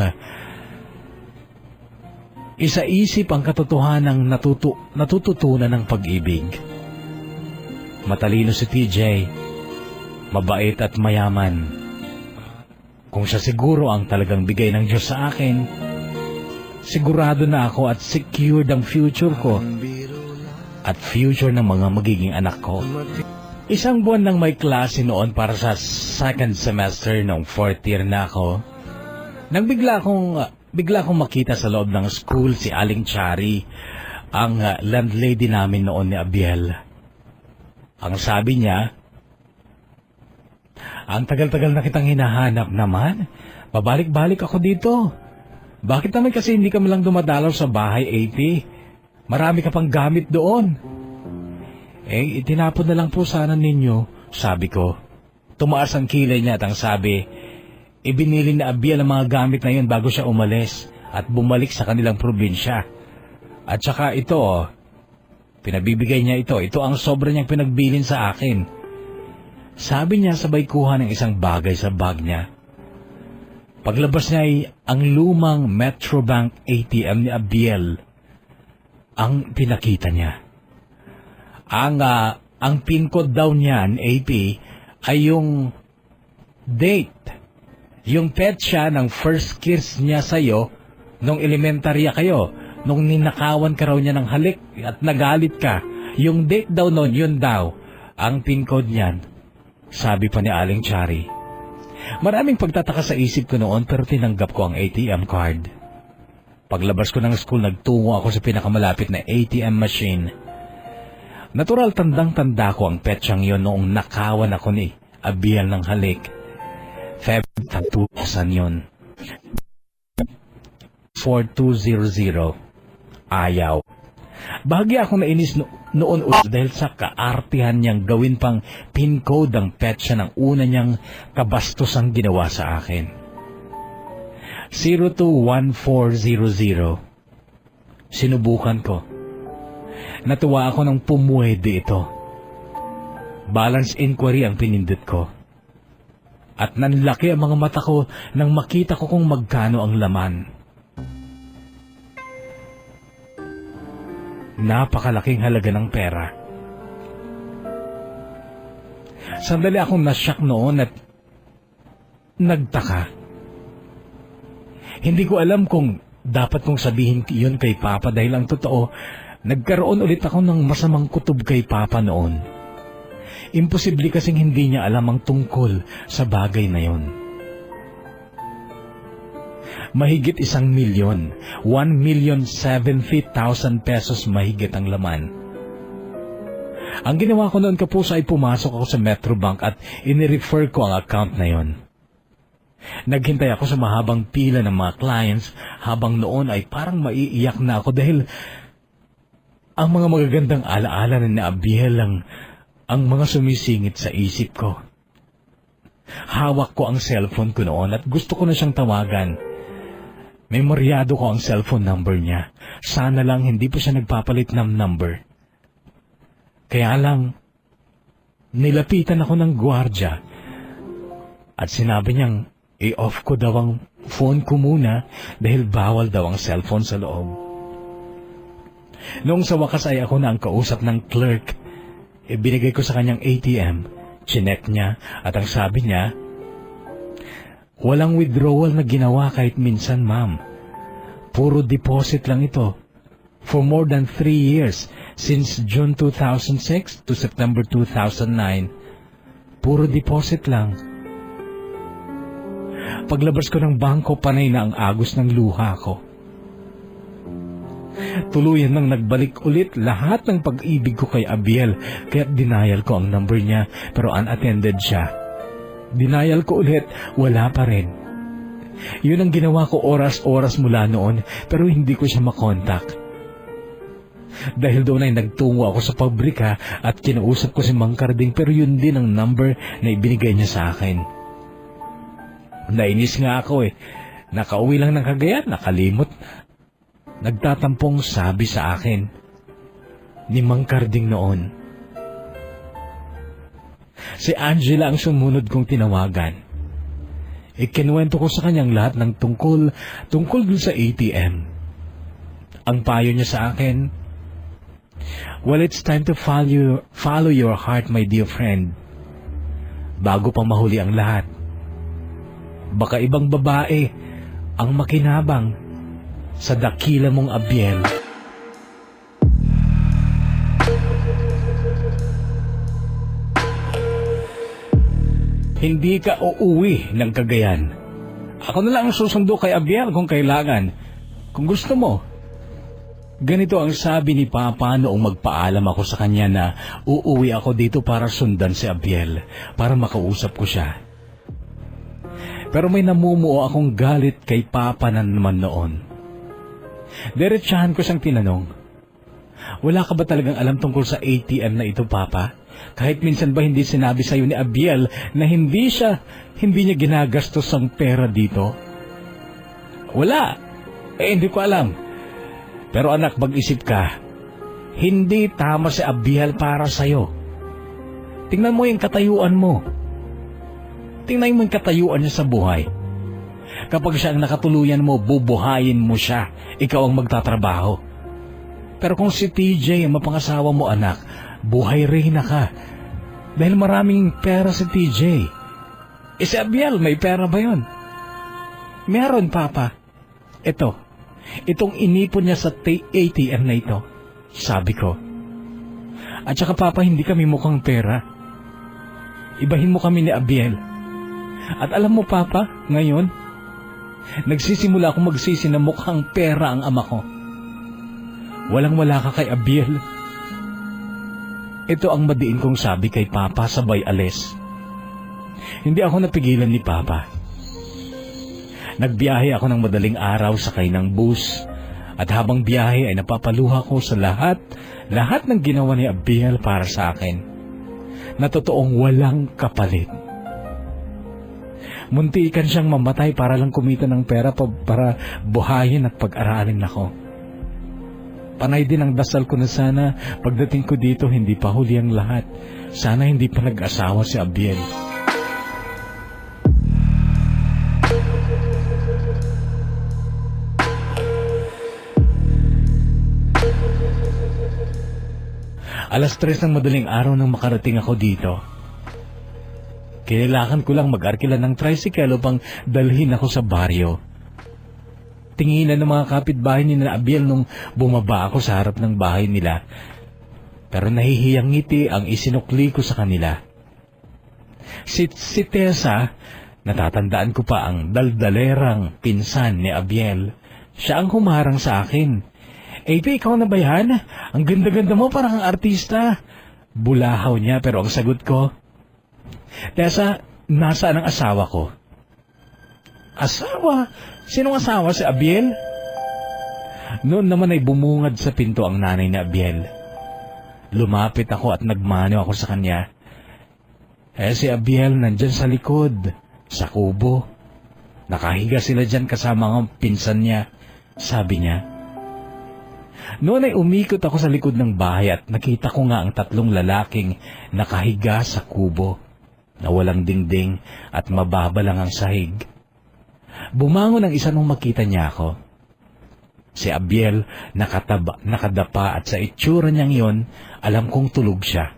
S2: isaisip ang katotohanang natututunan ng pag-ibig. Matalino si TJ, mabait at mayaman. Kung siya siguro ang talagang bigay ng Diyos sa akin, sigurado na ako at secured ang future ko at future ng mga magiging anak ko. Isang buwan lang may klase noon para sa second semester noong fourth year na ako. Nang bigla akong makita sa loob ng school si Aling Chari, ang landlady namin noon ni Abiel. Ang sabi niya, ang tagal-tagal na kitang hinahanap naman. Babalik-balik ako dito. Bakit naman kasi hindi ka malang dumadalaw sa bahay, AP? Marami ka pang gamit doon. Itinapon na lang po sana ninyo, sabi ko. Tumaas ang kilay niya at ang sabi, ibinili na Abiel ang mga gamit na yun bago siya umalis at bumalik sa kanilang probinsya. At saka ito, pinabibigay niya ito. Ito ang sobra niyang pinagbilin sa akin. Sabi niya sabay kuha ng isang bagay sa bag niya. Paglabas niya ay ang lumang Metrobank ATM ni Abiel ang pinakita niya. Ang pin code daw niyan, AP, ay yung date. Yung petsa ng first kiss niya sa'yo nung elementarya kayo, nung ninakawan ka raw niya ng halik at nagalit ka. Yung date daw nun, yun daw, ang pin code niyan. Sabi pa ni Aling Chari. Maraming pagtataka sa isip ko noon pero tinanggap ko ang ATM card. Paglabas ko ng school, nagtungo ako sa pinakamalapit na ATM machine. Natural tandang-tanda ko ang petsang yon noong nakawan ako ni Abiel ng halik. Feb 2000 yun. 4200. Ayaw. Bahagya akong nainis noon dahil sa kaartihan niyang gawin pang pin code ang petsa ng una niyang kabastosang ginawa sa akin. 021400. Sinubukan ko. Natuwa ako nang pumuwede ito. Balance inquiry ang pinindot ko. At nanlaki ang mga mata ko nang makita ko kung magkano ang laman. Napakalaking halaga ng pera. Sandali akong nasyak noon at nagtaka. Hindi ko alam kung dapat kong sabihin yun kay Papa dahil ang totoo, nagkaroon ulit ako ng masamang kutob kay Papa noon. Imposible kasing hindi niya alam ang tungkol sa bagay na yon. Mahigit 1 milyon, 1,070,000 pesos mahigit ang laman. Ang ginawa ko noon kapuso ay pumasok ako sa Metrobank at inirefer ko ang account na yon. Naghintay ako sa mahabang pila ng mga clients habang noon ay parang maiiyak na ako dahil ang mga magagandang alaala na Abiel ang mga sumisingit sa isip ko. Hawak ko ang cellphone ko noon at gusto ko na siyang tawagan. Memoryado ko ang cellphone number niya. Sana lang hindi pa siya nagpapalit ng number. Kaya lang, nilapitan ako ng gwardya at sinabi niyang i-off ko daw ang phone ko muna dahil bawal daw ang cellphone sa loob. Noong sa wakas ay ako na ang kausap ng clerk, ibinigay ko sa kanyang ATM, chinek niya at ang sabi niya, walang withdrawal na ginawa kahit minsan, ma'am. Puro deposit lang ito. For more than 3 years, since June 2006 to September 2009, puro deposit lang. Paglabas ko ng bangko, panay na ang agos ng luha ko. Tuluyan nang nagbalik ulit lahat ng pag-ibig ko kay Abiel, kaya't denial ko ang number niya, pero unattended siya. Denial ko ulit, wala pa rin. Yun ang ginawa ko oras-oras mula noon, pero hindi ko siya makontak. Dahil doon ay nagtungo ako sa pabrika at kinausap ko si Mang Carding, pero yun din ang number na ibinigay niya sa akin. Nainis nga ako Nakauwi lang ng Cagayan, nakalimot. Nagtatampong sabi sa akin ni Mang Carding noon. Si Angela ang sumunod kong tinawagan. Ikinuwento ko sa kanyang lahat ng tungkol dun sa ATM. Ang payo niya sa akin, well, it's time to follow your heart, my dear friend. Bago pa mahuli ang lahat. Baka ibang babae ang makinabang sa dakila mong Abiel. Hindi ka uuwi ng Cagayan. Ako na lang ang susundo kay Abiel kung kailangan. Kung gusto mo. Ganito ang sabi ni Papa noong magpaalam ako sa kanya na uuwi ako dito para sundan si Abiel, para makausap ko siya. Pero may namumuo akong galit kay Papa na naman noon. Diretsahan ko siyang tinanong, wala ka ba talagang alam tungkol sa ATM na ito, Papa? Kahit minsan ba hindi sinabi sa iyo ni Abiel na hindi niya ginagastos ang pera dito? Wala. Hindi ko alam. Pero anak, mag-isip ka. Hindi tama si Abiel para sa'yo. Tingnan mo yung katayuan mo. Tingnan mo yung katayuan niya sa buhay. Kapag siya ang nakatuluyan mo, bubuhayin mo siya. Ikaw ang magtatrabaho. Pero kung si TJ ang mapangasawa mo, anak, buhay reyna ka. Dahil maraming pera si TJ. Si Abiel, may pera ba yun? Meron, Papa. Itong inipon niya sa ATM na ito. Sabi ko. At saka, Papa, hindi kami mukhang pera. Ibahin mo kami ni Abiel. At alam mo, Papa, ngayon, nagsisimula akong magsisi na mukhang pera ang ama ko. Walang-wala ka kay Abiel. Ito ang madiin kong sabi kay Papa sabay alis. Hindi ako napigilan ni Papa. Nagbiyahe ako ng madaling araw sakay ng bus at habang biyahe ay napapaluha ko sa lahat ng ginawa ni Abiel para sa akin na totoong walang kapalit. Muntikan siyang mamatay para lang kumita ng pera para buhayin at pag-aralin ako. Panay din ang dasal ko na sana pagdating ko dito hindi pa huli ang lahat. Sana hindi pa nag-asawa si Abiel. Alas 3 ng madaling araw nang makarating ako dito. Kailangan ko lang mag-arkila ng tricycle upang dalhin ako sa baryo. Tinginan ng mga kapitbahay ni na Abiel nung bumaba ako sa harap ng bahay nila. Pero nahihiyang ngiti ang isinukli ko sa kanila. Si Tessa, natatandaan ko pa ang daldalerang pinsan ni Abiel. Siya ang humarang sa akin. AP, ikaw na ba yan? Ang ganda-ganda mo, parang ang artista. Bulahaw niya pero ang sagot ko, Tessa, nasaan ang asawa ko? Asawa? Sinong asawa? Si Abiel? Noon naman ay bumungad sa pinto ang nanay ni Abiel. Lumapit ako at nagmano ako sa kanya. Si Abiel nandyan sa likod, sa kubo. Nakahiga sila dyan kasama ang pinsan niya, sabi niya. Noon ay umikot ako sa likod ng bahay at nakita ko nga ang 3 lalaking nakahiga sa kubo, na walang dingding at mababa lang ang sahig. Bumangon ang isa nung makita niya ako. Si Abiel nakadapa at sa itsura niyang iyon, alam kong tulog siya.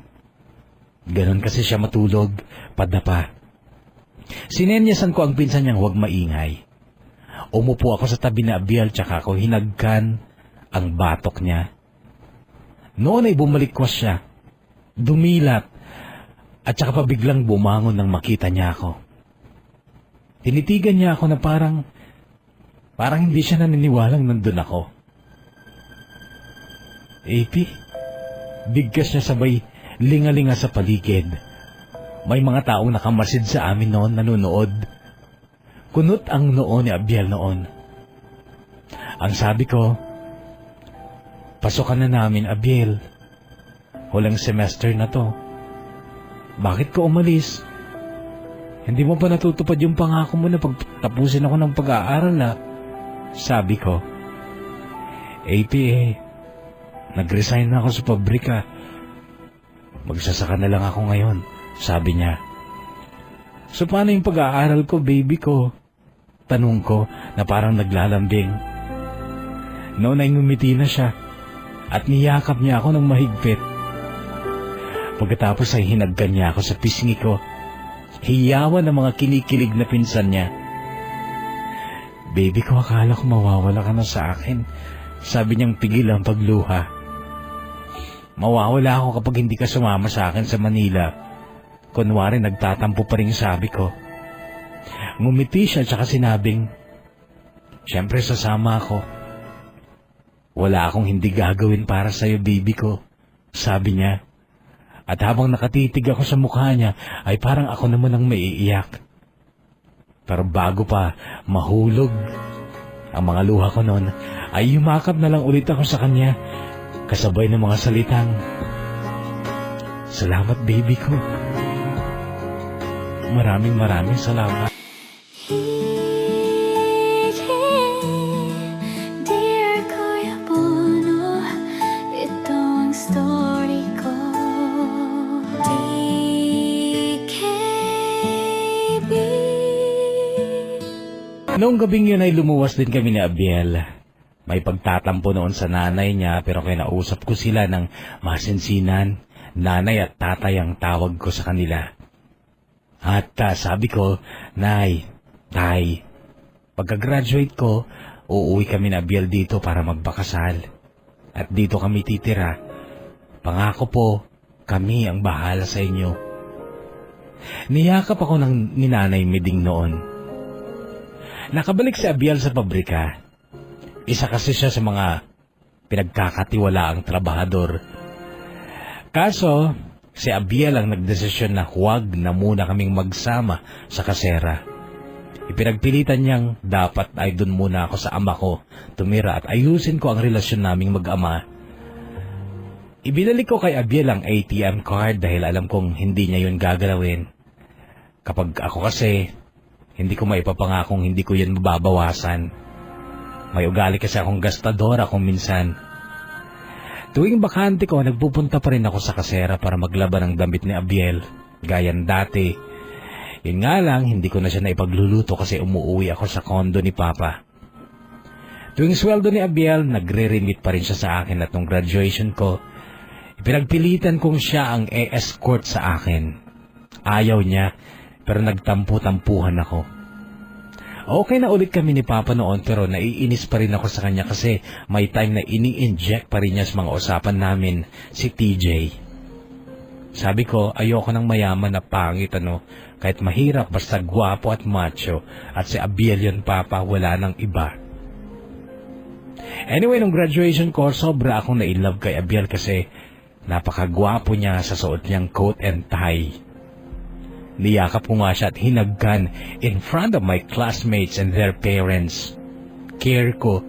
S2: Ganon kasi siya matulog, padapa. Sinenyasan ko ang pinsan niyang huwag maingay. Umupo ako sa tabi ni Abiel tsaka ako hinagkan ang batok niya. Noon ay bumalikwas siya, dumilat, at saka pa biglang bumangon nang makita niya ako. Tinitigan niya ako na parang hindi siya naniniwalang nandun ako. AP, bigkas niya sabay lingalinga sa paligid. May mga taong nakamasid sa amin noon nanonood. Kunot ang noo ni Abiel noon. Ang sabi ko, pasokan na namin, Abiel. Hulang semester na to. Bakit ka umalis? Hindi mo pa natutupad yung pangako mo na pagtapusin ako ng pag-aaral na? Sabi ko. AP, nag-resign na ako sa pabrika. Magsasaka na lang ako ngayon, sabi niya. So paano yung pag-aaral ko, baby ko? Tanong ko na parang naglalambing. Noon ay ngumiti na siya at niyakap niya ako ng mahigpit. Pagkatapos ay hinagkan niya ako sa pisngi ko. Hiyawan ng mga kinikilig na pinsan niya. Baby ko, akala ko mawawala ka na sa akin. Sabi niyang pigil ang pagluha. Mawawala ako kapag hindi ka sumama sa akin sa Manila. Kunwari nagtatampo pa rin sabi ko. Ngumiti siya tsaka sinabing, siyempre sasama ako. Wala akong hindi gagawin para sa'yo, baby ko, sabi niya. At habang nakatitig ako sa mukha niya, ay parang ako naman ang maiiyak. Pero bago pa mahulog ang mga luha ko noon, ay yumakap na lang ulit ako sa kanya, kasabay ng mga salitang, salamat, baby ko. Maraming salamat.
S3: Dear Kuya Bono, ito ang story ko. DKB.
S2: Noong gabing yun ay lumuwas din kami ni Abiel. May pagtatampo noon sa nanay niya pero kinausap ko sila ng masinsinan. Nanay at tatay ang tawag ko sa kanila. At sabi ko, Nay, Tay, pagka-graduate ko, uuwi kami na Abiel dito para magbakasal. At dito kami titira. Pangako po, kami ang bahala sa inyo. Niyakap ako ng ninanay Miding noon. Nakabalik si Abiel sa pabrika. Isa kasi siya sa mga pinagkakatiwalaang trabahador. Kaso, si Abiel ang nagdesisyon na huwag na muna kaming magsama sa kasera. Ipinagpilitan niyang dapat ay dun muna ako sa ama ko, tumira at ayusin ko ang relasyon naming mag-ama. Ibinalik ko kay Abiel ang ATM card dahil alam kong hindi niya yun gagalawin. Kapag ako kasi, hindi ko maipapangakong hindi ko yun mababawasan. May ugali kasi akong gastadora kung minsan. Tuwing bakante ko, nagpupunta pa rin ako sa kasera para maglaban ng damit ni Abiel, gayan dati. Yun nga lang, hindi ko na siya naipagluluto kasi umuwi ako sa kondo ni Papa. Tuwing sweldo ni Abiel, nagre-remit pa rin siya sa akin at nung graduation ko, ipinagpilitan kong siya ang e-escort sa akin. Ayaw niya, pero nagtampo-tampuhan ako. Okay na ulit kami ni Papa noon pero naiinis pa rin ako sa kanya kasi may time na ini-inject pa rin niya sa mga usapan namin si TJ. Sabi ko, ayoko ng mayaman na pangit kahit mahirap basta gwapo at macho at si Abiel yun Papa, wala nang iba. Anyway, nung graduation ko, sobra akong na-inlove kay Abiel kasi napakagwapo niya sa suot niyang coat and tie. Niyakap ko nga siya at hinagkan in front of my classmates and their parents. Care ko.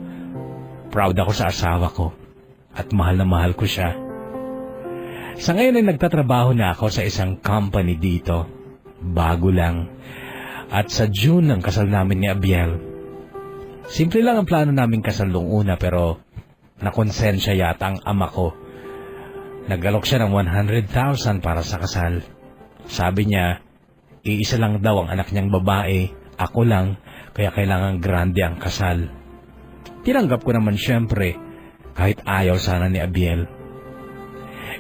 S2: Proud ako sa asawa ko. At mahal na mahal ko siya. Sa ngayon ay nagtatrabaho na ako sa isang company dito. Bago lang. At sa June ang kasal namin ni Abiel. Simple lang ang plano namin kasal nung una pero nakonsensya yata ang ama ko. Nag-alok siya ng 100,000 para sa kasal. Sabi niya, iisa lang daw ang anak niyang babae, ako lang, kaya kailangan grande ang kasal. Tinanggap ko naman syempre, kahit ayaw sana ni Abiel.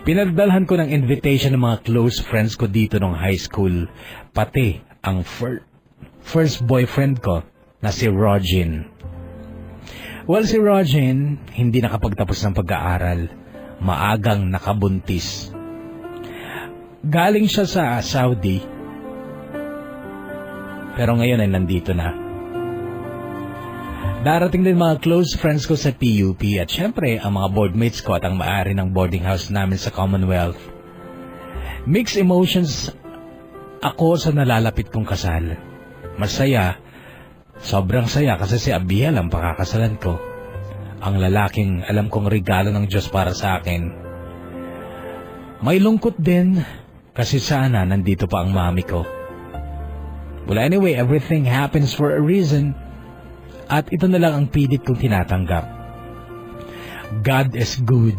S2: Pinadalhan ko ng invitation ng mga close friends ko dito nung high school, pati ang first boyfriend ko na si Rogin. Well, si Rogin, hindi nakapagtapos ng pag-aaral, maagang nakabuntis. Galing siya sa Saudi, pero ngayon ay nandito na. Darating din mga close friends ko sa PUP at syempre ang mga boardmates ko at ang may-ari ng boarding house namin sa Commonwealth. Mixed emotions ako sa nalalapit kong kasal. Masaya, sobrang saya kasi si Abiel ang pakakasalan ko. Ang lalaking alam kong regalo ng Diyos para sa akin. May lungkot din kasi sana nandito pa ang mami ko. Well, anyway, everything happens for a reason. At ito na lang ang pilit kong tinatanggap. God is good.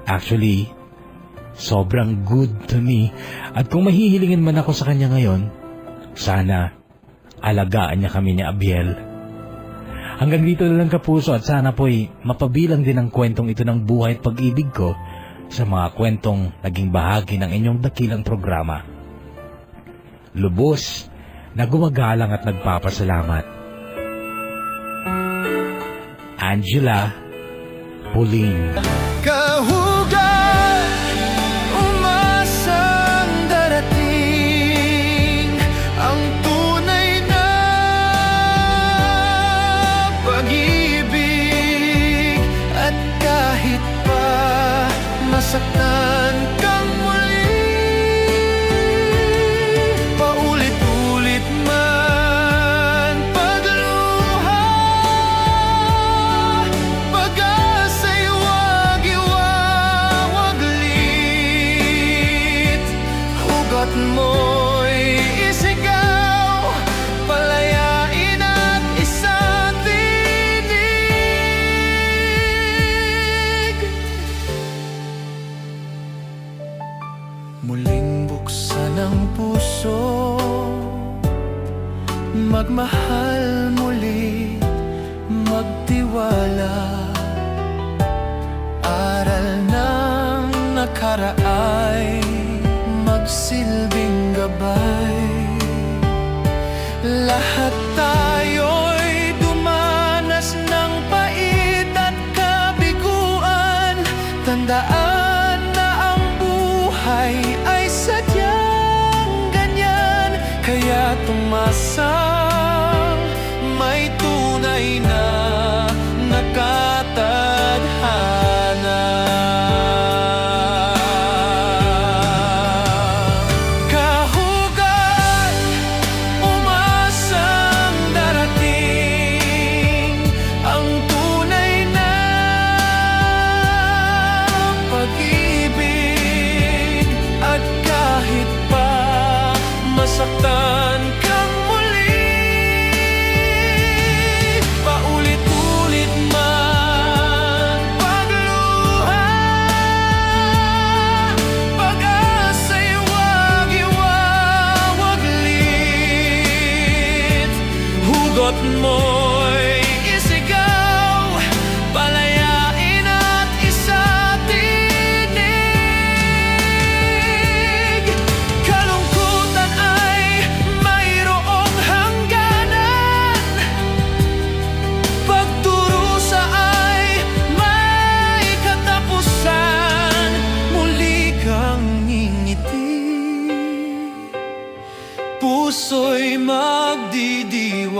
S2: Actually, sobrang good to me. At kung mahihilingin man ako sa kanya ngayon, sana alagaan niya kami ni Abiel. Hanggang dito na lang kapuso at sana po'y mapabilang din ang kwentong ito ng buhay at pag-ibig ko sa mga kwentong naging bahagi ng inyong dakilang programa. Lubos na gumagalang at nagpapasalamat. Angela Pauline.
S4: Kahugan, umasang darating ang tunay na pag-ibig. At kahit pa masaktan kang muli, paulit-ulit man pagluha, pag-asa'y wag iwawaglit. Hugot mo'y isigaw, palayain at isang tinig. Muling buksan ang puso, magmahal muli, magtiwala. Aral ng nakaraay, magsilbing gabay. Lahat tayo'y dumanas ng pait at kabiguan. Tandaan na ang buhay ay sadyang ganyan. Kaya tumasang may tunay na nakatadhana. Kahugan, umasang darating ang tunay na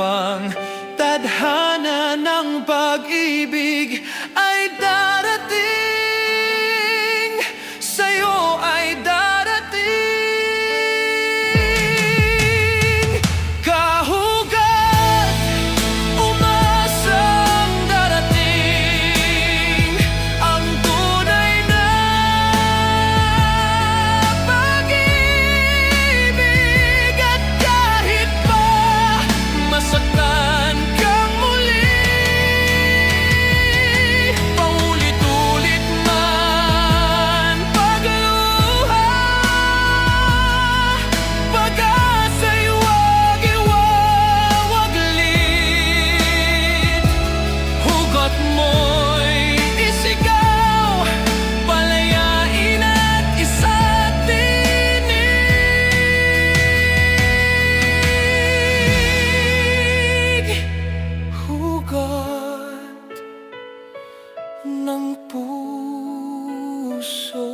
S4: aswang. Tadhana ng pag-ibig ay darating, sa'yo ay darating. Kahugat, umasang darating ang tunay na pag-ibig. At kahit pa masaktan kang muli, paulit-ulit man pagluha, pag-asa'y huwag iwawaglit. Hugot mo'y isigaw, palayain at isa't tinig. Hugot ng puso.